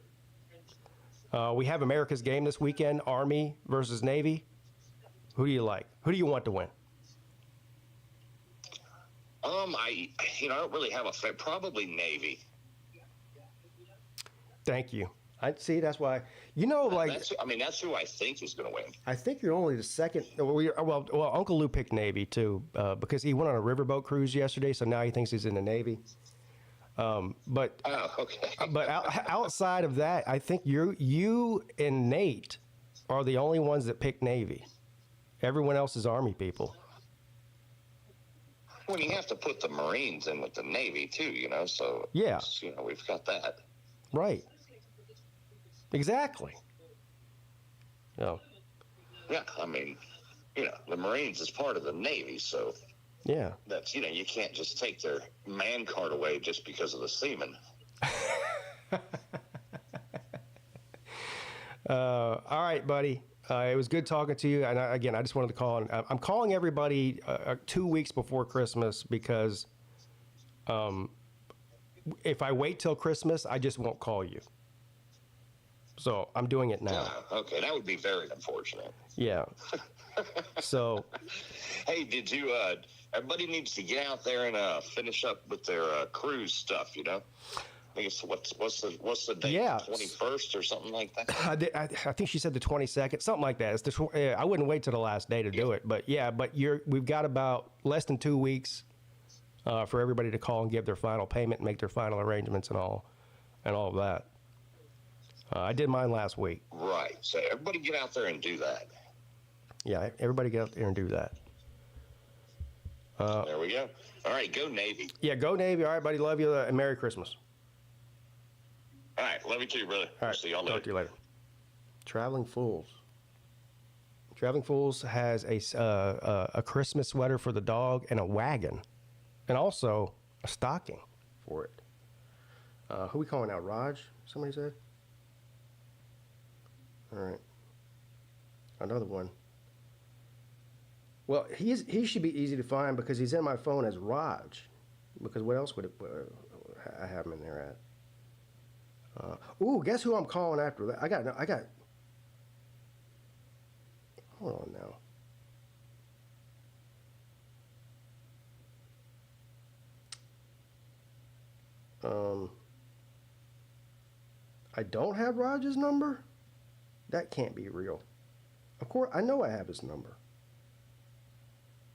We have America's game this weekend, Army versus Navy. Who do you like? Who do you want to win? I don't really have a probably Navy. Thank you. I see. That's why, like. That's who I think is going to win. I think you're only the second. Well, Uncle Lou picked Navy too, because he went on a riverboat cruise yesterday, so now he thinks he's in the Navy. But okay. But outside of that, I think you and Nate are the only ones that picked Navy. Everyone else is Army people. Well, you have to put the Marines in with the Navy too, So yeah, we've got that. Right. Exactly. Yeah. Yeah, the Marines is part of the Navy, so yeah, that's you can't just take their man card away just because of the seamen. All right, buddy. It was good talking to you. And I just wanted to call. I'm calling everybody 2 weeks before Christmas because if I wait till Christmas, I just won't call you. So I'm doing it now. Okay, that would be very unfortunate. Yeah. So. Hey, did you? Everybody needs to get out there and finish up with their cruise stuff. I guess what's the date? Yeah. 21st or something like that. I think she said the 22nd, something like that. It's I wouldn't wait till the last day to do it, but yeah. But we've got about less than 2 weeks for everybody to call and give their final payment and make their final arrangements and all of that. I did mine last week. Right. So everybody get out there and do that. Yeah, everybody get out there and do that. There we go. All right, go Navy. Yeah, go Navy. All right, buddy. Love you and Merry Christmas. All right, love you too, brother. All right, see y'all later. Talk to you later. Traveling Fools. Traveling Fools has a Christmas sweater for the dog and a wagon, and also a stocking for it. Who we calling out? Raj? Somebody said. All right. Another one. Well, he should be easy to find because he's in my phone as Raj. Because what else would it I have him in there at. Ooh, guess who I'm calling after that? I got. Hold on now. I don't have Raj's number? That can't be real. Of course, I know I have his number.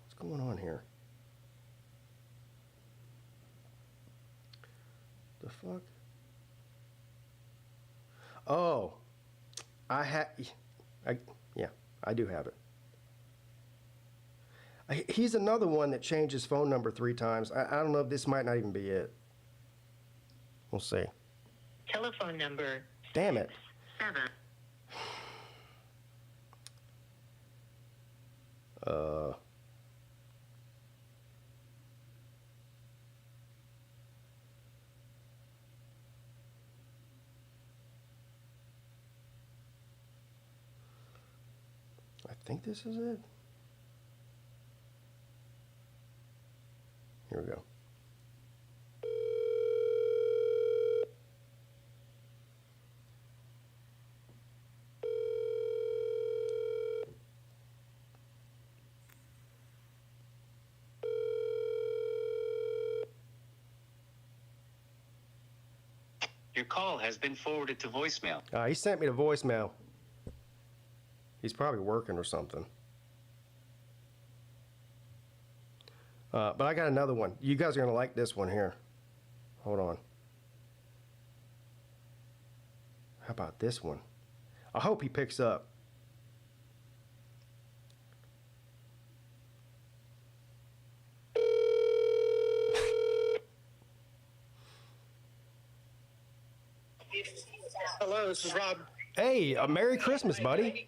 What's going on here? The fuck? Oh, yeah, I do have it. He's another one that changed his phone number 3 times. I don't know if this might not even be it. We'll see. Telephone number. Damn it. 7. I think this is it. Here we go. Your call has been forwarded to voicemail. He sent me the voicemail. He's probably working or something. But I got another one. You guys are going to like this one here. Hold on. How about this one? I hope he picks up. Hello, this is Rob. Hey, Merry Christmas, buddy.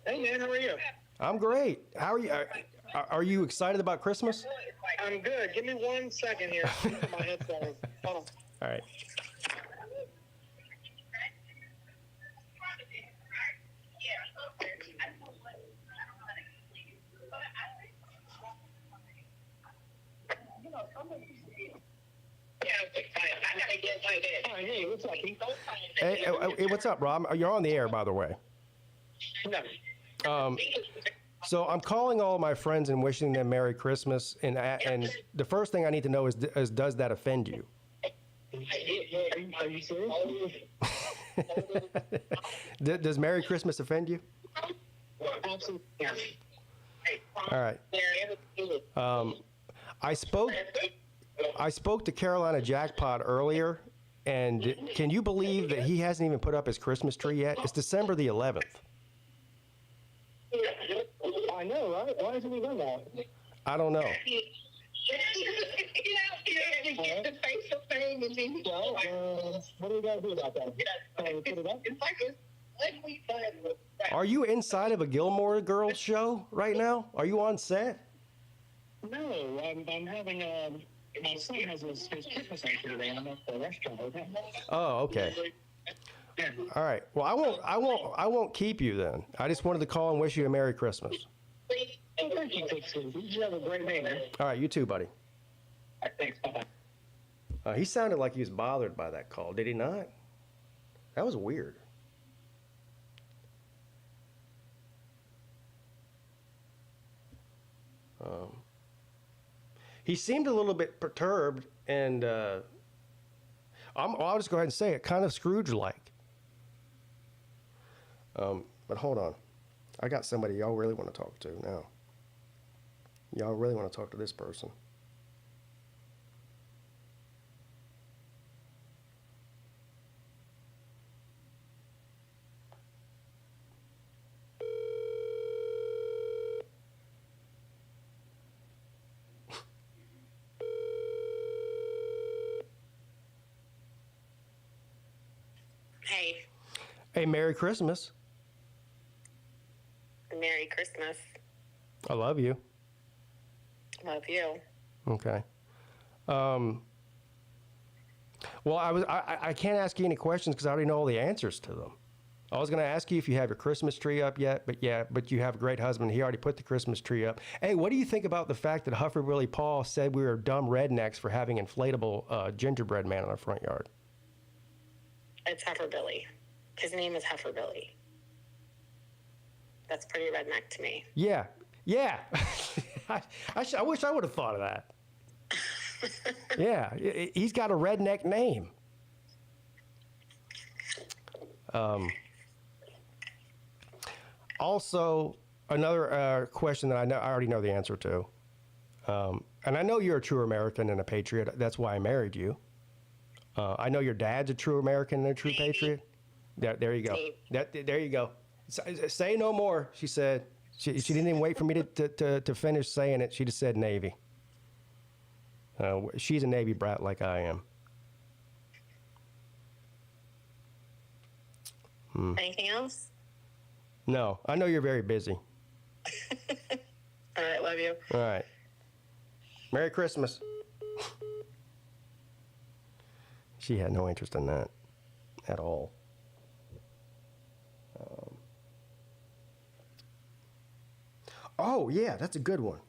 Hey, man, how are you? I'm great. How are you? Are you excited about Christmas? I'm good. Give me 1 second here. My headphones. Hold on. All right. Hey, what's up, Pete? Hey, what's up, Rob? You're on the air, by the way. So I'm calling all my friends and wishing them Merry Christmas. And the first thing I need to know is does that offend you? Are you serious? Does Merry Christmas offend you? Absolutely. All right. I spoke to Carolina Jackpot earlier, and can you believe that he hasn't even put up his Christmas tree yet? It's December the 11th. I know, right? Why hasn't he done that? I don't know. What do we got to do about that? Put it up? Are you inside of a Gilmore Girls show right now? Are you on set? No, I'm having my son has his Christmas night today, and I'm at the restaurant with him. Oh, okay. All right. Well, I won't keep you then. I just wanted to call and wish you a Merry Christmas. Thank you, Pixie. You have a great day, man. All right, you too, buddy. All right, thanks. Bye-bye. He sounded like he was bothered by that call, did he not? That was weird. He seemed a little bit perturbed, and I'll just go ahead and say it, kind of Scrooge-like. But hold on. I got somebody y'all really want to talk to now. Y'all really want to talk to this person. Hey. Hey, Merry Christmas. Merry Christmas. I love you. Love you. Okay. Well, I can't ask you any questions because I already know all the answers to them. I was going to ask you if you have your Christmas tree up yet, but you have a great husband. He already put the Christmas tree up. Hey, what do you think about the fact that Huffer Willie Paul said we were dumb rednecks for having inflatable gingerbread man in our front yard? It's Huffer Billy. His name is Huffer Billy. That's pretty redneck to me. Yeah. I wish I would have thought of that. Yeah, he's got a redneck name. Also, another question that I already know the answer to, and I know you're a true American and a patriot. That's why I married you. I know your dad's a true American and a true patriot. There you go. There you go. Say no more, she said. She didn't even wait for me to finish saying it. She just said Navy. She's a Navy brat like I am. Anything else? No, I know you're very busy. All right, love you. All right. Merry Christmas. She had no interest in that at all. Oh, yeah, that's a good one.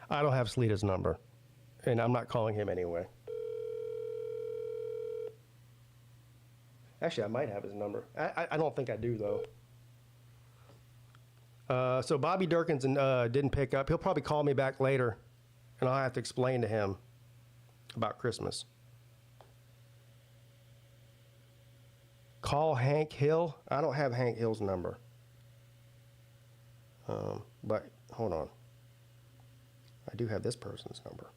I don't have Sleeta's number, and I'm not calling him anyway. Actually, I might have his number. I don't think I do, though. So Bobby Durkins didn't pick up. He'll probably call me back later, and I'll have to explain to him about Christmas. Call Hank Hill. I don't have Hank Hill's number. But hold on. I do have this person's number.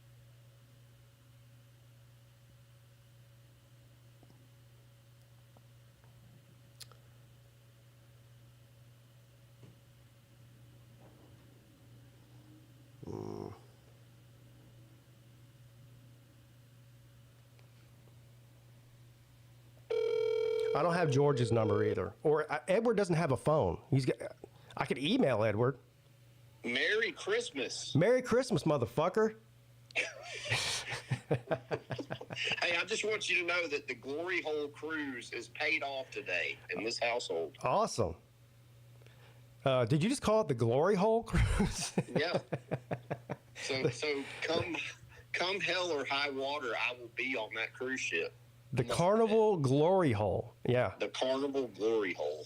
I don't have George's number either. Or Edward doesn't have a phone. I could email Edward. Merry Christmas. Merry Christmas, motherfucker. Hey, I just want you to know that the Glory Hole cruise is paid off today in this household. Awesome. Did you just call it the Glory Hole cruise? Yeah. So come hell or high water, I will be on that cruise ship. The Carnival Glory Hole. Yeah. The Carnival Glory Hole.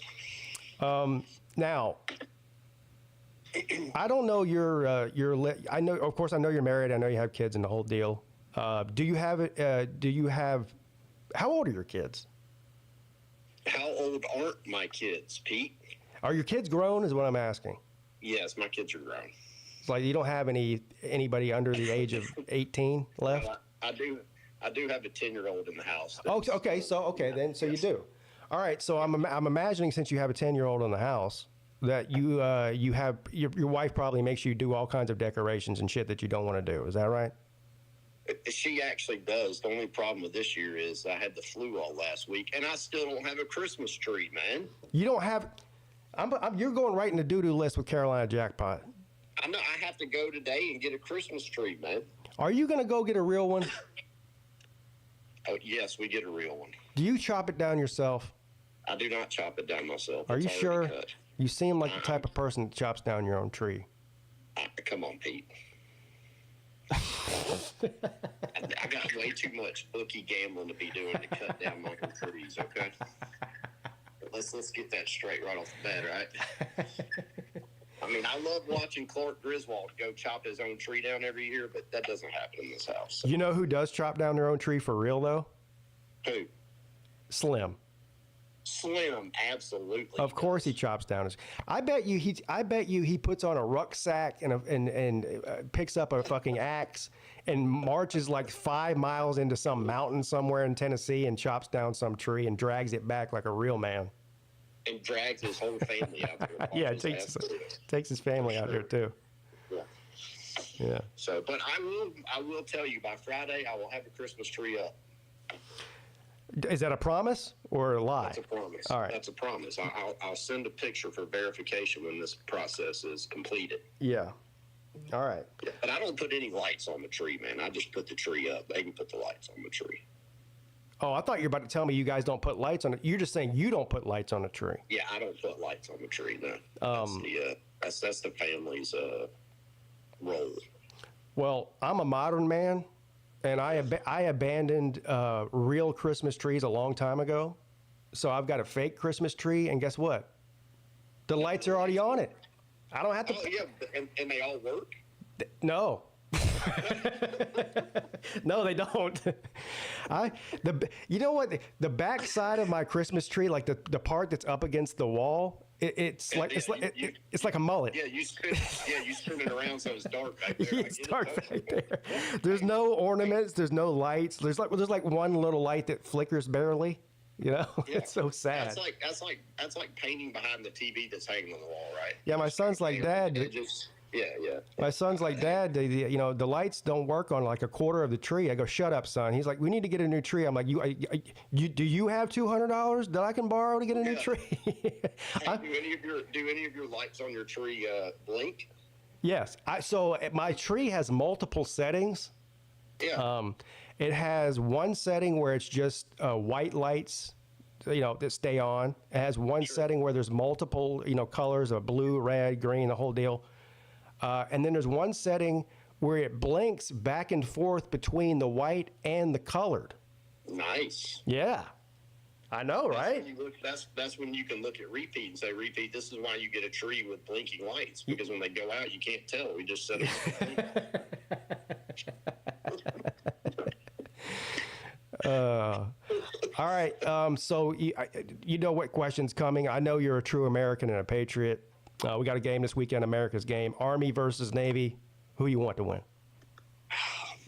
Now, I don't know I know, of course, I know you're married. I know you have kids and the whole deal. Do you have, how old are your kids? How old aren't my kids, Pete? Are your kids grown is what I'm asking. Yes, my kids are grown. It's like you don't have anybody under the age of 18 left? I do have a 10-year-old in the house. Oh, okay. So you do. All right. So I'm imagining, since you have a 10-year-old in the house, that you have your wife probably makes you do all kinds of decorations and shit that you don't want to do. Is that right? She actually does. The only problem with this year is I had the flu all last week, and I still don't have a Christmas tree, man. You don't have. You're going right in the doo-doo list with Carolina Jackpot. I know. I have to go today and get a Christmas tree, man. Are you going to go get a real one? Oh, yes, we get a real one. Do you chop it down yourself? I do not chop it down myself. Are you sure? Cut. You seem like the type of person that chops down your own tree. Come on, Pete. I got way too much bookie gambling to be doing to cut down my own trees, okay? Let's get that straight right off the bat, right? I mean, I love watching Clark Griswold go chop his own tree down every year, but that doesn't happen in this house. So. You know who does chop down their own tree for real, though? Who? Slim. Slim, absolutely. Of course he chops down his. I bet you he puts on a rucksack and picks up a fucking axe and marches like 5 miles into some mountain somewhere in Tennessee and chops down some tree and drags it back like a real man. And drags his whole family out there. Yeah, takes his family out there too. Yeah. Yeah. So, but I will tell you, by Friday I will have a Christmas tree up. Is that a promise or a lie? That's a promise. All right. That's a promise. I'll send a picture for verification when this process is completed. Yeah. All right. Yeah, but I don't put any lights on the tree, man. I just put the tree up. They can put the lights on the tree. Oh, I thought you were about to tell me you guys don't put lights on it. You're just saying you don't put lights on the tree. Yeah, I don't put lights on the tree, no. That's the family's role. Well, I'm a modern man, and I abandoned real Christmas trees a long time ago. So I've got a fake Christmas tree, and guess what? The lights are already on it. I don't have to. Oh, yeah, and they all work? No. No, they don't. You know what? The back side of my Christmas tree, like the part that's up against the wall, it's like a mullet. Yeah, you spin it around so it's dark back there. It's dark back there. There's no ornaments. There's no lights. There's like one little light that flickers barely. You know, Yeah. It's so sad. That's like painting behind the TV that's hanging on the wall, right? Yeah, my son's like, Dad. Yeah. My son's like, Dad, the lights don't work on like a quarter of the tree. I go, shut up, son. He's like, we need to get a new tree. I'm like, do you have $200 that I can borrow to get a new tree? Do any of your lights on your tree blink? Yes. So my tree has multiple settings. Yeah. It has one setting where it's just white lights, that stay on. It has one setting where there's multiple, colors of blue, red, green, the whole deal. And then there's one setting where it blinks back and forth between the white and the colored. Nice. Yeah. I know, right? That's when you can look at Repeat and say, Repeat, this is why you get a tree with blinking lights, because when they go out, you can't tell. We just set it. All right. So you know what question's coming. I know you're a true American and a patriot. We got a game this weekend, America's game. Army versus Navy. Who you want to win?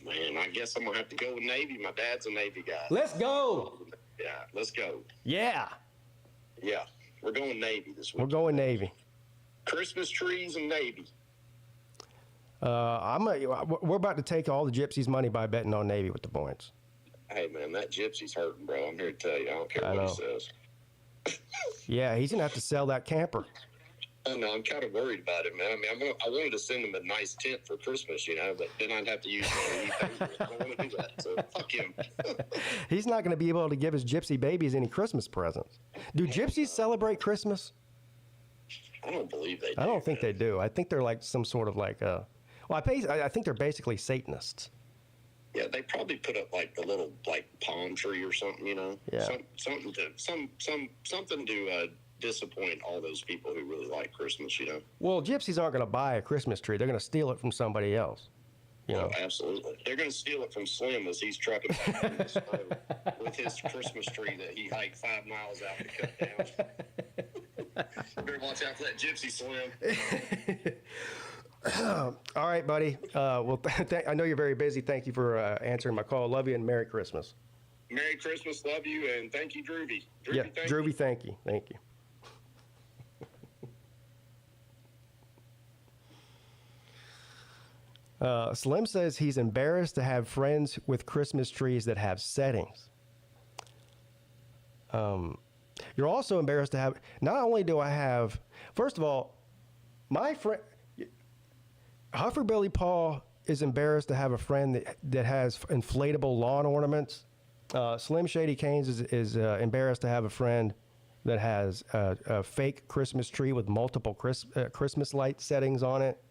Man, I guess I'm going to have to go with Navy. My dad's a Navy guy. Let's go. Yeah, let's go. Yeah. Yeah, we're going Navy this week. We're going Navy. Christmas trees and Navy. We're about to take all the Gypsies' money by betting on Navy with the points. Hey, man, that Gypsy's hurting, bro. I'm here to tell you. I don't care what he says. Yeah, he's going to have to sell that camper. I know, I'm kind of worried about it, man. I mean, I wanted to send him a nice tent for Christmas, but then I'd have to use money. I don't want to do that, so fuck him. He's not going to be able to give his Gypsy babies any Christmas presents. Do Gypsies celebrate Christmas? I don't believe they do. I don't think they do. I think they're like some sort of I think they're basically Satanists. Yeah, they probably put up like the little palm tree or something, Yeah. Something to disappoint all those people who really like Christmas, Well, Gypsies aren't going to buy a Christmas tree. They're going to steal it from somebody else. Oh, absolutely. They're going to steal it from Slim as he's trucking back from the snow with his Christmas tree that he hiked 5 miles out to cut down. Better watch out for that Gypsy, Slim. All right, buddy. Well, I know you're very busy. Thank you for answering my call. Love you and Merry Christmas. Merry Christmas. Love you. And thank you, Droovy. Droovy, thank you. Thank you. Slim says he's embarrassed to have friends with Christmas trees that have settings. You're also embarrassed to have, not only do I have, first of all, my friend, Hufferbilly Paul is embarrassed to have a friend that has inflatable lawn ornaments. Slim Shady Canes is embarrassed to have a friend that has a fake Christmas tree with multiple Christmas light settings on it.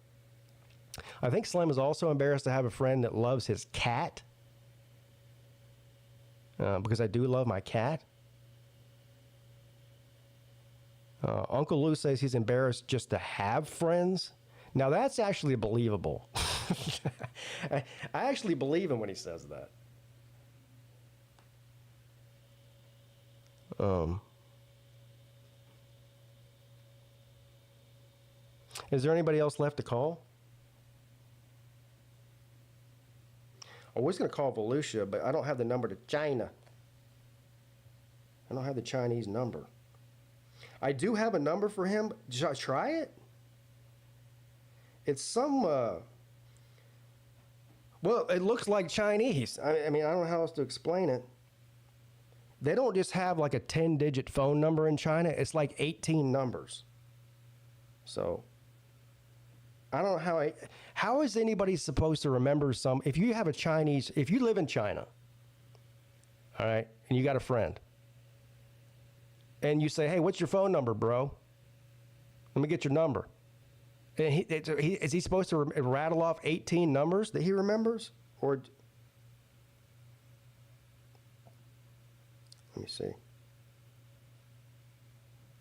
I think Slim is also embarrassed to have a friend that loves his cat. Because I do love my cat. Uncle Lou says he's embarrassed just to have friends. Now that's actually believable. I actually believe him when he says that. Is there anybody else left to call? I was going to call Volusia, but I don't have the number to China. I don't have the Chinese number. I do have a number for him. Should I try it? It's some, well, it looks like Chinese. I mean, I don't know how else to explain it. They don't just have like a 10-digit phone number in China. It's like 18 numbers. So, I don't know how is anybody supposed to remember if you have a Chinese, if you live in China, all right, and you got a friend, and you say, hey, what's your phone number, bro? Let me get your number. And is he supposed to rattle off 18 numbers that he remembers? Or, let me see.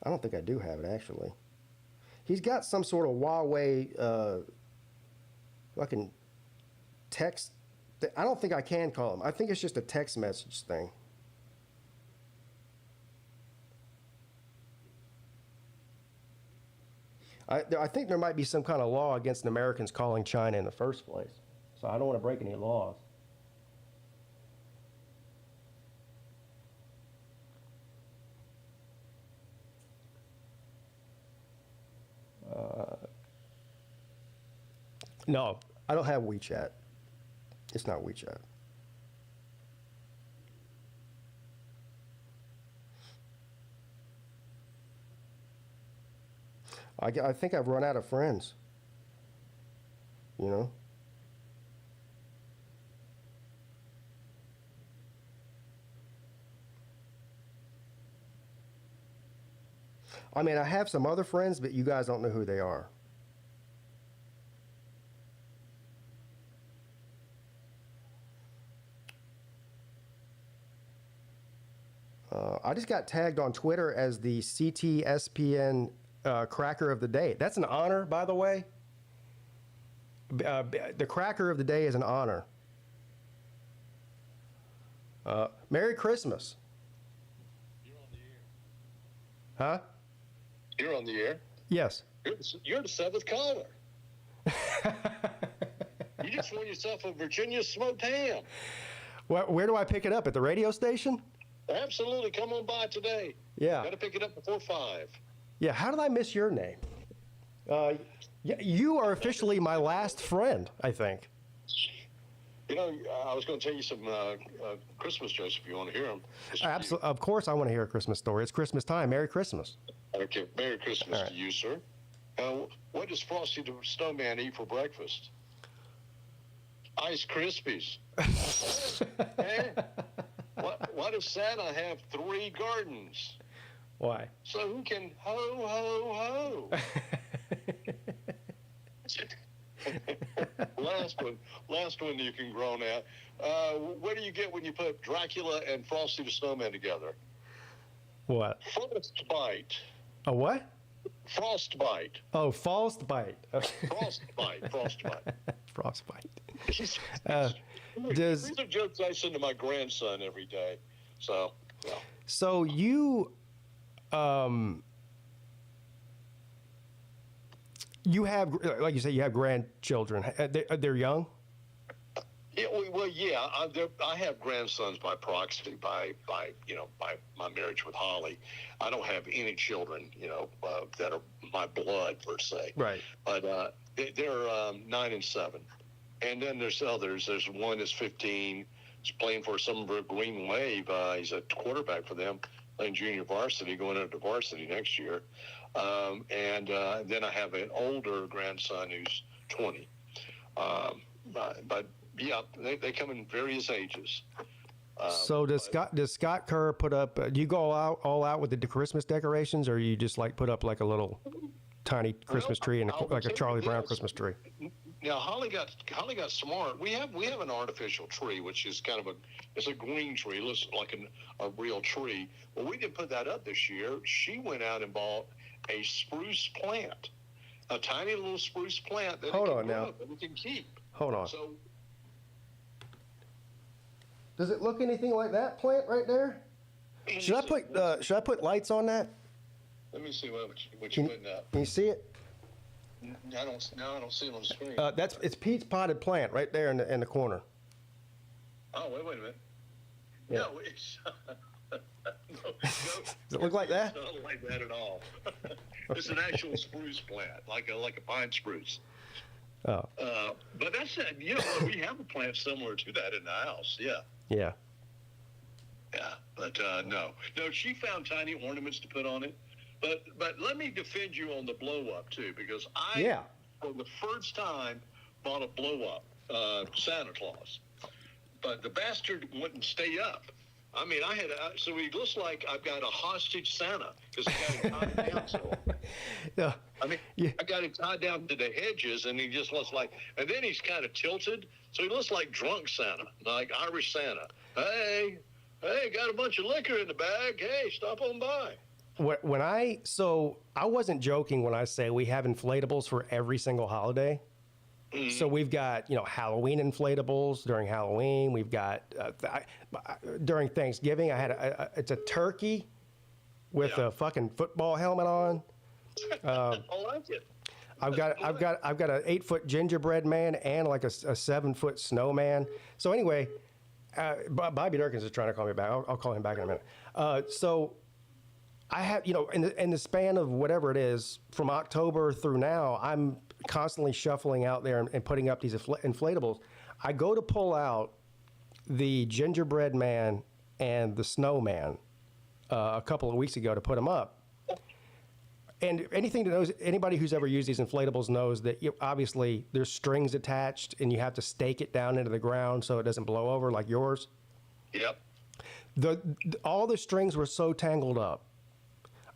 I don't think I do have it, actually. He's got some sort of Huawei fucking text. I don't think I can call him. I think it's just a text message thing. I think there might be some kind of law against Americans calling China in the first place. So I don't want to break any laws. No, I don't have WeChat. It's not WeChat. I think I've run out of friends. You know? I mean, I have some other friends, but you guys don't know who they are. I just got tagged on Twitter as the CTSPN Cracker of the Day. That's an honor, by the way. The Cracker of the Day is an honor. Merry Christmas. You're on the air. Huh? You're on the air? Yes. You're the seventh caller. You just won yourself a Virginia smoked ham. Where do I pick it up? At the radio station? Absolutely. Come on by today. Yeah. Got to pick it up before 5. Yeah. How did I miss your name? You are officially my last friend, I think. You know, I was going to tell you some Christmas jokes if you want to hear them. Absolutely. Of course I want to hear a Christmas story. It's Christmas time. Merry Christmas. Okay. Merry Christmas to you, sir. What does Frosty the Snowman eat for breakfast? Ice Krispies. Why does Santa have 3 gardens? Why? So he can ho, ho, ho. Last one you can groan at. What do you get when you put Dracula and Frosty the Snowman together? What? Frostbite. A what? Frostbite. Oh, frostbite. Frostbite. Frostbite. These are jokes I send to my grandson every day. So, yeah. So you, you have, like you say, you have grandchildren. They're young? Yeah, well, yeah. I have grandsons by proxy, by my marriage with Holly. I don't have any children, that are my blood per se. Right. But they're 9 and 7, and then there's others. There's one that's 15. He's playing for Summerville Green Wave. He's a quarterback for them, playing junior varsity, going into varsity next year. And then I have an older grandson who's 20. But yeah, they come in various ages. So does Scott Kerr put up? Do you go all out with the Christmas decorations, or you just like put up like a little tiny Christmas tree and like a Charlie Brown Christmas tree? Now Holly got smart. We have an artificial tree, which is kind of it's a green tree. It looks like a real tree. Well, we didn't put that up this year. She went out and bought a spruce plant, a tiny little spruce plant that we can keep. Hold on. So, does it look anything like that plant right there? Should I put lights on that? Let me see what you're putting up. Can you see it? I don't see it on the screen. It's Pete's potted plant right there in the corner. Oh, wait a minute. Yeah. No, it's Does it look like that? It's not like that at all. It's an actual spruce plant, like a pine spruce. Oh. But that's it. We have a plant similar to that in the house. Yeah. Yeah. Yeah, but no, she found tiny ornaments to put on it. But let me defend you on the blow up too, because I, for the first time, bought a blow up Santa Claus, but the bastard wouldn't stay up. I mean, so he looks like I've got a hostage Santa because I got him tied down. So, I mean, I got him tied down to the hedges, and he just looks like. And then he's kind of tilted, so he looks like drunk Santa, like Irish Santa. Hey, got a bunch of liquor in the bag. Hey, stop on by. So I wasn't joking when I say we have inflatables for every single holiday. Mm-hmm. So we've got, Halloween inflatables during Halloween. We've got during Thanksgiving. I had it's a turkey with a fucking football helmet on. I like it. I've got an 8-foot gingerbread man and like a 7-foot snowman. So anyway, Bobby Durkins is trying to call me back. I'll call him back in a minute. So I have, in the span of whatever it is from October through now, I'm constantly shuffling out there and putting up these inflatables. I go to pull out the gingerbread man and the snowman a couple of weeks ago to put them up. And anybody who's ever used these inflatables knows that obviously there's strings attached and you have to stake it down into the ground so it doesn't blow over like yours. Yep. All the strings were so tangled up.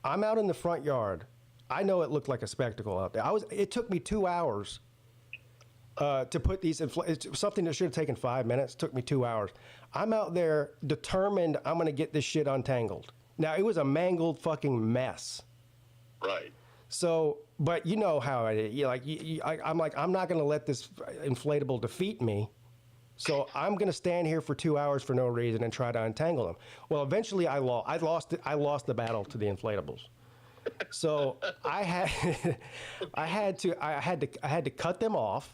I'm out in the front yard. I know it looked like a spectacle out there. It took me 2 hours to put these something that should have taken 5 minutes. Took me 2 hours. I'm out there determined I'm going to get this shit untangled. Now, it was a mangled fucking mess. Right. So, but you know how it is. I'm not going to let this inflatable defeat me. So I'm going to stand here for 2 hours for no reason and try to untangle them. Well, eventually I lost the battle to the inflatables. So I had to cut them off.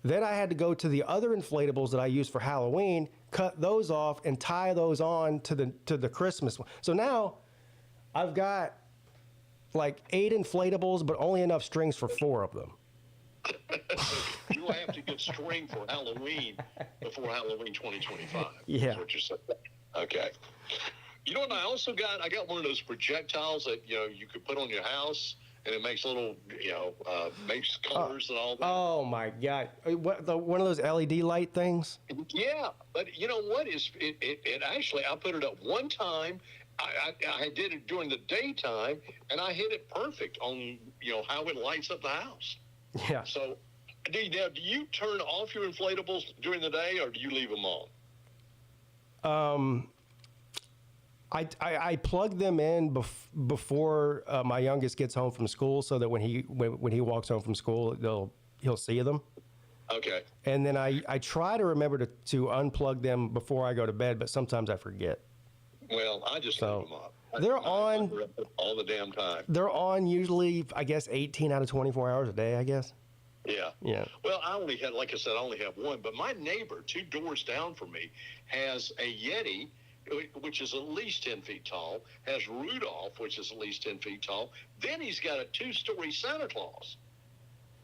Then I had to go to the other inflatables that I used for Halloween, cut those off and tie those on to the Christmas one. So now I've got like 8 inflatables, but only enough strings for 4 of them. You'll have to get string for Halloween before Halloween 2025. Yeah. That's what you're saying. Okay. You know what I also got? I got one of those projectiles that, you could put on your house, and it makes little, makes colors and all that. Oh, my God. One of those LED light things? Yeah. But you know what? It actually, I put it up one time. I did it during the daytime, and I hit it perfect on, how it lights up the house. Yeah. So, do you turn off your inflatables during the day, or do you leave them on? I plug them in before my youngest gets home from school, so that when he walks home from school, he'll see them. Okay. And then I try to remember to unplug them before I go to bed, but sometimes I forget. Well, I just leave them up. They're on all the damn time. They're on usually, I guess, 18 out of 24 hours a day, I guess. Yeah. Yeah. Well, I only have one, but my neighbor 2 doors down from me has a Yeti, which is at least 10 feet tall, has Rudolph, which is at least 10 feet tall. Then he's got a 2-story Santa Claus.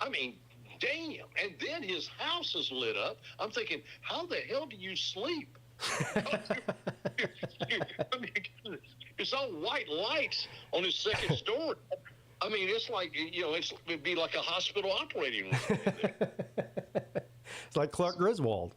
I mean, damn. And then his house is lit up. I'm thinking, how the hell do you sleep? I mean, it's all white lights on his second story. I mean, it's like, it'd be like a hospital operating room. It's like Clark Griswold.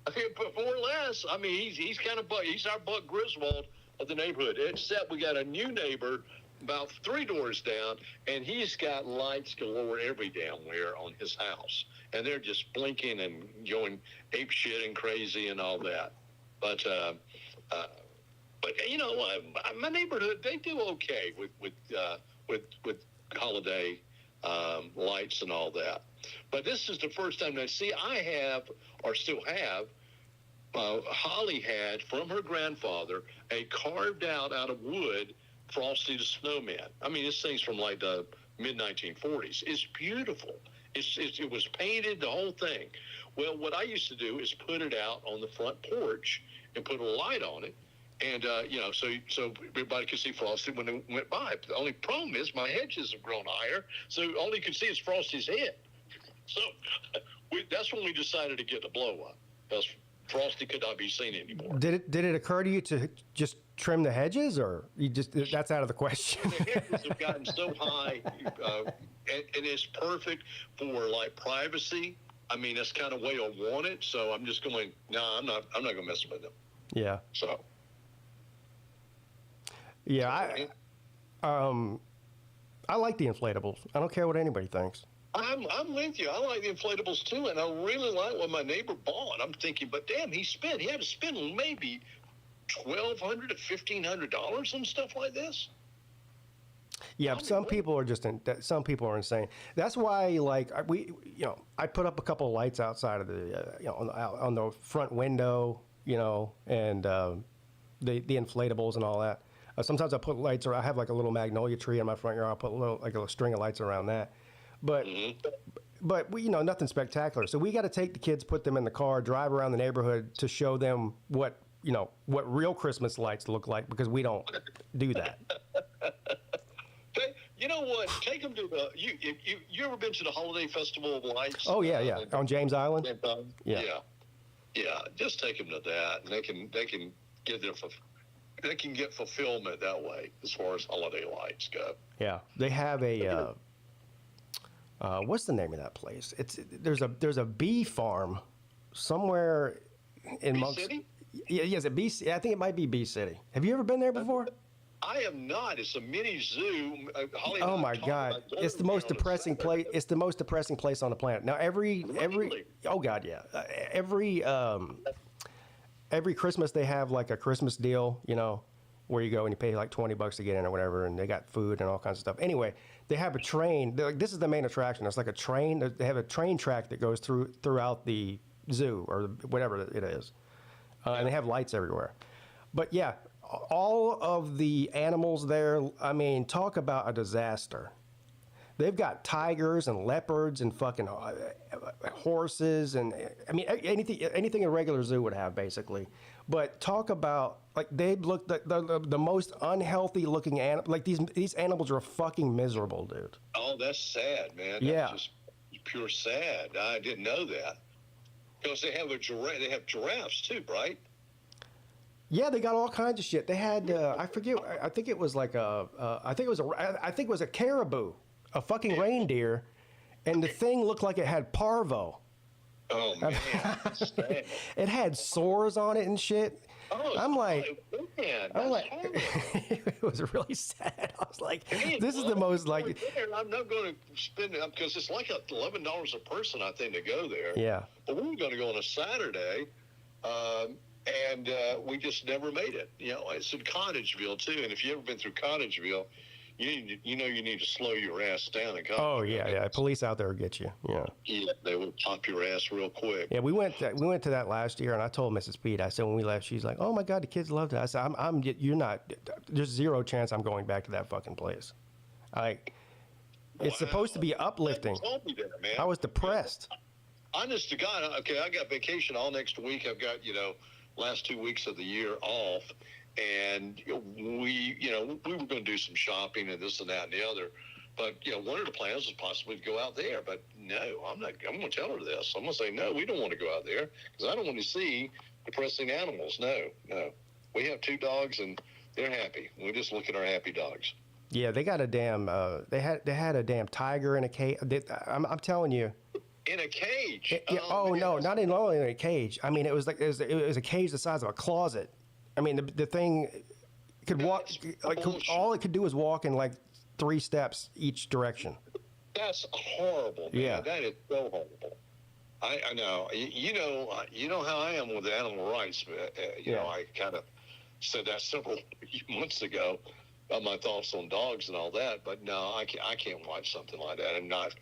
But more or less, I mean, he's kind of he's our Buck Griswold of the neighborhood. Except we got a new neighbor about 3 doors down, and he's got lights galore every damn where on his house, and they're just blinking and going ape shit and crazy and all that. But my neighborhood, they do okay with holiday lights and all that. But this is the first time I still have, Holly had from her grandfather a carved out of wood Frosty the Snowman. I mean, this thing's from like the mid-1940s. It's beautiful. It was painted, the whole thing. Well, what I used to do is put it out on the front porch and put a light on it, and so everybody could see Frosty when they went by. But the only problem is my hedges have grown higher, so all you can see is Frosty's head. So that's when we decided to get the blow up, because Frosty could not be seen anymore. Did it occur to you to just trim the hedges, or that's out of the question? The hedges have gotten so high, and it's perfect for like privacy. I mean, that's kind of way I want it. So I'm just going, I'm not going to mess with them. Yeah. So. Yeah, I like the inflatables. I don't care what anybody thinks. I'm with you. I like the inflatables too, and I really like what my neighbor bought. I'm thinking, but damn, he had to spend maybe $1,200 to $1,500 on stuff like this. Yeah, some people are some people are insane. That's why, like, I put up a couple of lights outside of the, on the front window, and the inflatables and all that. Sometimes I put lights, or I have like a little magnolia tree in my front yard. I'll put a string of lights around that. But we, nothing spectacular. So we got to take the kids, put them in the car, drive around the neighborhood to show them what real Christmas lights look like, because we don't do that. You know what? Take them to the. You ever been to the Holiday Festival of Lights? Oh yeah. On James Island. Yeah. Just take them to that, and they can get they can get fulfillment that way as far as holiday lights go. Yeah, they have a. What's the name of that place? There's a bee farm somewhere in Bee City? Yeah, is it Bee? I think it might be Bee City. Have you ever been there before? I am not. It's a mini zoo. Oh my God! It's the most depressing place. It's the most depressing place on the planet. Now every oh God, yeah. Every Christmas they have like a Christmas deal, where you go and you pay like $20 to get in or whatever, and they got food and all kinds of stuff. Anyway, they have a train. This is the main attraction. It's like a train. They have a train track that goes throughout the zoo or whatever it is, and they have lights everywhere. But yeah. All of the animals there, I mean, talk about a disaster. They've got tigers and leopards and fucking horses and, I mean, anything a regular zoo would have, basically. But talk about, like, they look the most unhealthy looking animal. Like, these animals are fucking miserable, dude. Oh, that's sad, man. Yeah. That's just pure sad. I didn't know that. Because they have giraffes too, right? Yeah, they got all kinds of shit. They had I forget. I think it was like I think it was a caribou, a fucking reindeer, and the thing looked like it had parvo. Oh man, it had sores on it and shit. Oh, I'm like, man, it was really sad. I was like, this is the most like. I'm not going to spend it because it's like $11 a person, I think, to go there. Yeah. But we were going to go on a Saturday. And we just never made it. It's in Cottageville too. And if you've ever been through Cottageville, you need to slow your ass down. And oh yeah. Police out there will get you. Yeah. Yeah, they will pop your ass real quick. Yeah, we went to that last year, and I told Mrs. Peete. I said when we left, she's like, "Oh my God, the kids loved it." I said, "You're not. There's zero chance I'm going back to that fucking place." It's supposed to be uplifting. There, man. I was depressed. Honest to God, okay, I got vacation all next week. I've got last 2 weeks of the year off, and we were going to do some shopping and this and that and the other, but one of the plans was possibly to go out there, but no, I'm going to tell her this. I'm going to say, no, we don't want to go out there because I don't want to see depressing animals. No, we have 2 dogs and they're happy. We just look at our happy dogs. Yeah, they got a damn they had a damn tiger in a cage. I'm telling you. In a cage? No, not only in a cage. I mean, it was a cage the size of a closet. I mean, the thing could walk. All it could do was walk in like 3 steps each direction. That's horrible, man. Yeah. That is so horrible. I know. You know how I am with animal rights. I kind of said that several months ago about my thoughts on dogs and all that. But no, I can't watch something like that and not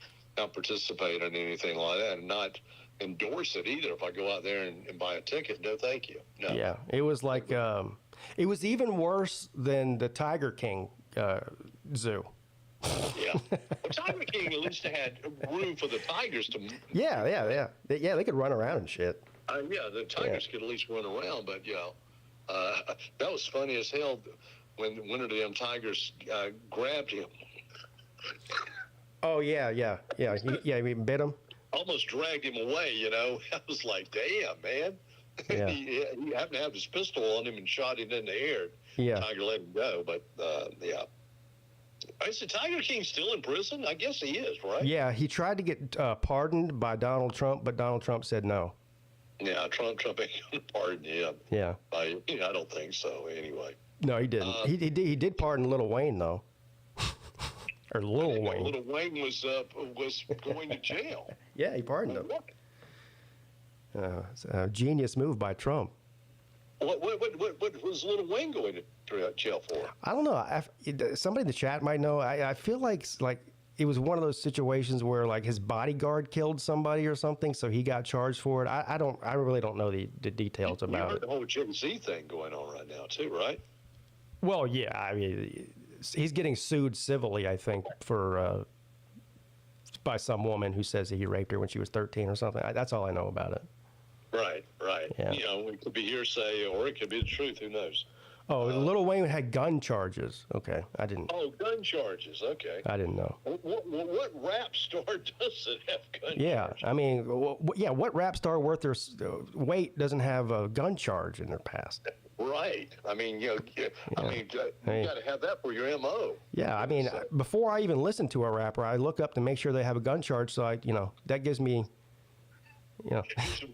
participate in anything like that and not endorse it either. If I go out there and buy a ticket, no thank you. No. Yeah, it was like it was even worse than the Tiger King zoo. Yeah. Well, Tiger King at least had room for the Tigers to. Yeah. They could run around and shit. Yeah, the Tigers could at least run around, but that was funny as hell when one of them Tigers grabbed him. Oh yeah. He bit him. Almost dragged him away. I was like, damn, man. Yeah. he happened to have his pistol on him and shot him in the air. Yeah. Tiger let him go, but yeah. Is the Tiger King still in prison? I guess he is, right? Yeah, he tried to get pardoned by Donald Trump, but Donald Trump said no. Yeah, Trump ain't gonna pardon him. Yeah. I don't think so. Anyway. No, he didn't. He did pardon Lil Wayne though. Or Lil Wayne. Lil Wayne was going to jail. Yeah, he pardoned him. It's a genius move by Trump. What was Lil Wayne going to jail for? I don't know. Somebody in the chat might know. I feel like it was one of those situations where like his bodyguard killed somebody or something, so he got charged for it. I really don't know the details about it. The whole Gen Z thing going on right now too, right? Well, yeah. I mean, he's getting sued civilly, I think, for by some woman who says he raped her when she was 13 or something. That's all I know about it. Right. Yeah. It could be hearsay or it could be the truth. Who knows? Oh, Lil Wayne had gun charges. Okay, I didn't. Oh, gun charges. Okay. I didn't know. What rap star doesn't have gun Yeah, charges? I mean, what rap star worth their weight doesn't have a gun charge in their past? Right. I mean, you got to have that for your MO. Yeah, I mean, before I even listen to a rapper, I look up to make sure they have a gun charge. So that gives me, Some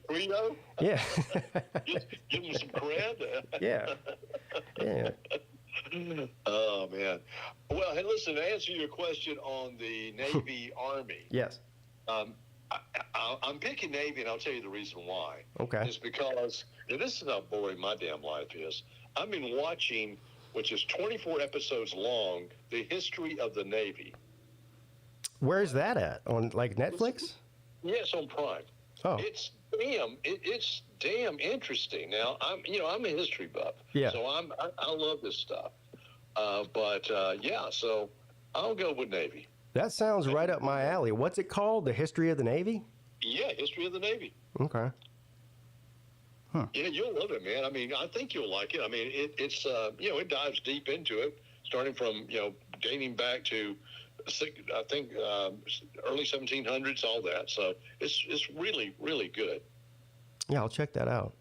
Frito? Yeah. Give them some cred? Yeah. Oh, man. Well, hey, listen, to answer your question on the Navy Army. Yes. I'm picking Navy, and I'll tell you the reason why. Okay. It's because, and this is how boring my damn life is, I've been watching, which is 24 episodes long, the history of the Navy. Where's that at? On like Netflix? Yes, on Prime. Oh. It's damn interesting. Now I'm a history buff. Yeah. So I love this stuff. So I'll go with Navy. That sounds right up my alley. What's it called? The History of the Navy? Yeah, History of the Navy. Okay. Huh. Yeah, you'll love it, man. I mean, I think you'll like it. I mean, it's it dives deep into it, starting from dating back to I think early 1700s, all that. So it's really, really good. Yeah, I'll check that out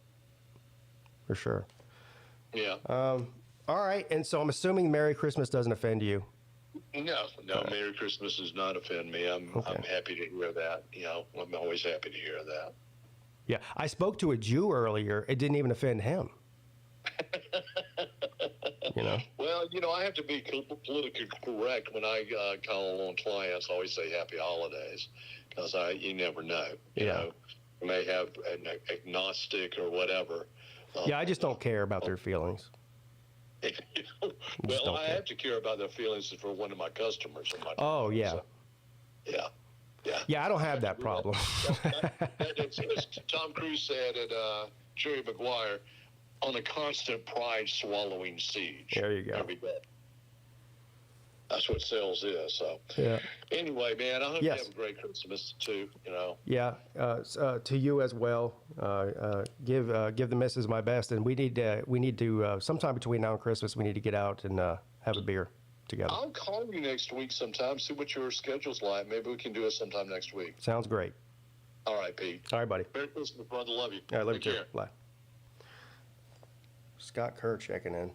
for sure. Yeah. All right, and so I'm assuming Merry Christmas doesn't offend you. No, Merry Christmas does not offend me. I'm happy to hear that. I'm always happy to hear that. Yeah, I spoke to a Jew earlier. It didn't even offend him. Well, I have to be politically correct when I call on clients. I always say Happy Holidays because you never know. You may have an agnostic or whatever. Yeah, I just don't care about their feelings. Well, I have to care about their feelings for one of my customers. Yeah. So, yeah. Yeah, I don't have that problem. As Tom Cruise said at Jerry Maguire, on a constant pride swallowing siege. There you go. Every day. That's what sales is. So yeah. Anyway, man, I hope you have a great Christmas too. Yeah. To you as well. Give the missus my best, and we need to sometime between now and Christmas we need to get out and have a beer together. I'll call you next week sometime. See what your schedule's like. Maybe we can do it sometime next week. Sounds great. All right, Pete. All right, buddy. Merry Christmas, brother. Love you. All right, love you Take too. care. Bye. Scott Kerr checking in.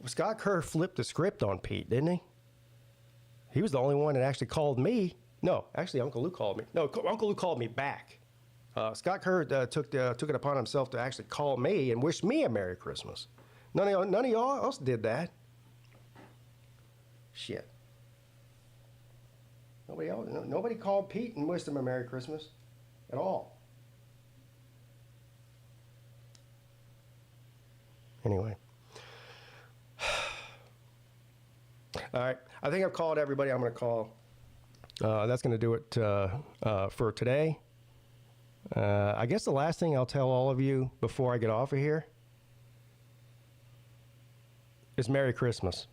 Scott Kerr flipped the script on Pete, didn't he? He was the only one that actually called me. No, actually, Uncle Lou called me. No, Uncle Lou called me back. Scott Kerr took it upon himself to actually call me and wish me a Merry Christmas. None of y'all else did that. Shit. Nobody called Pete and wished him a Merry Christmas at all. Anyway. All right. I think I've called everybody I'm going to call. That's going to do it for today. I guess the last thing I'll tell all of you before I get off of here is Merry Christmas.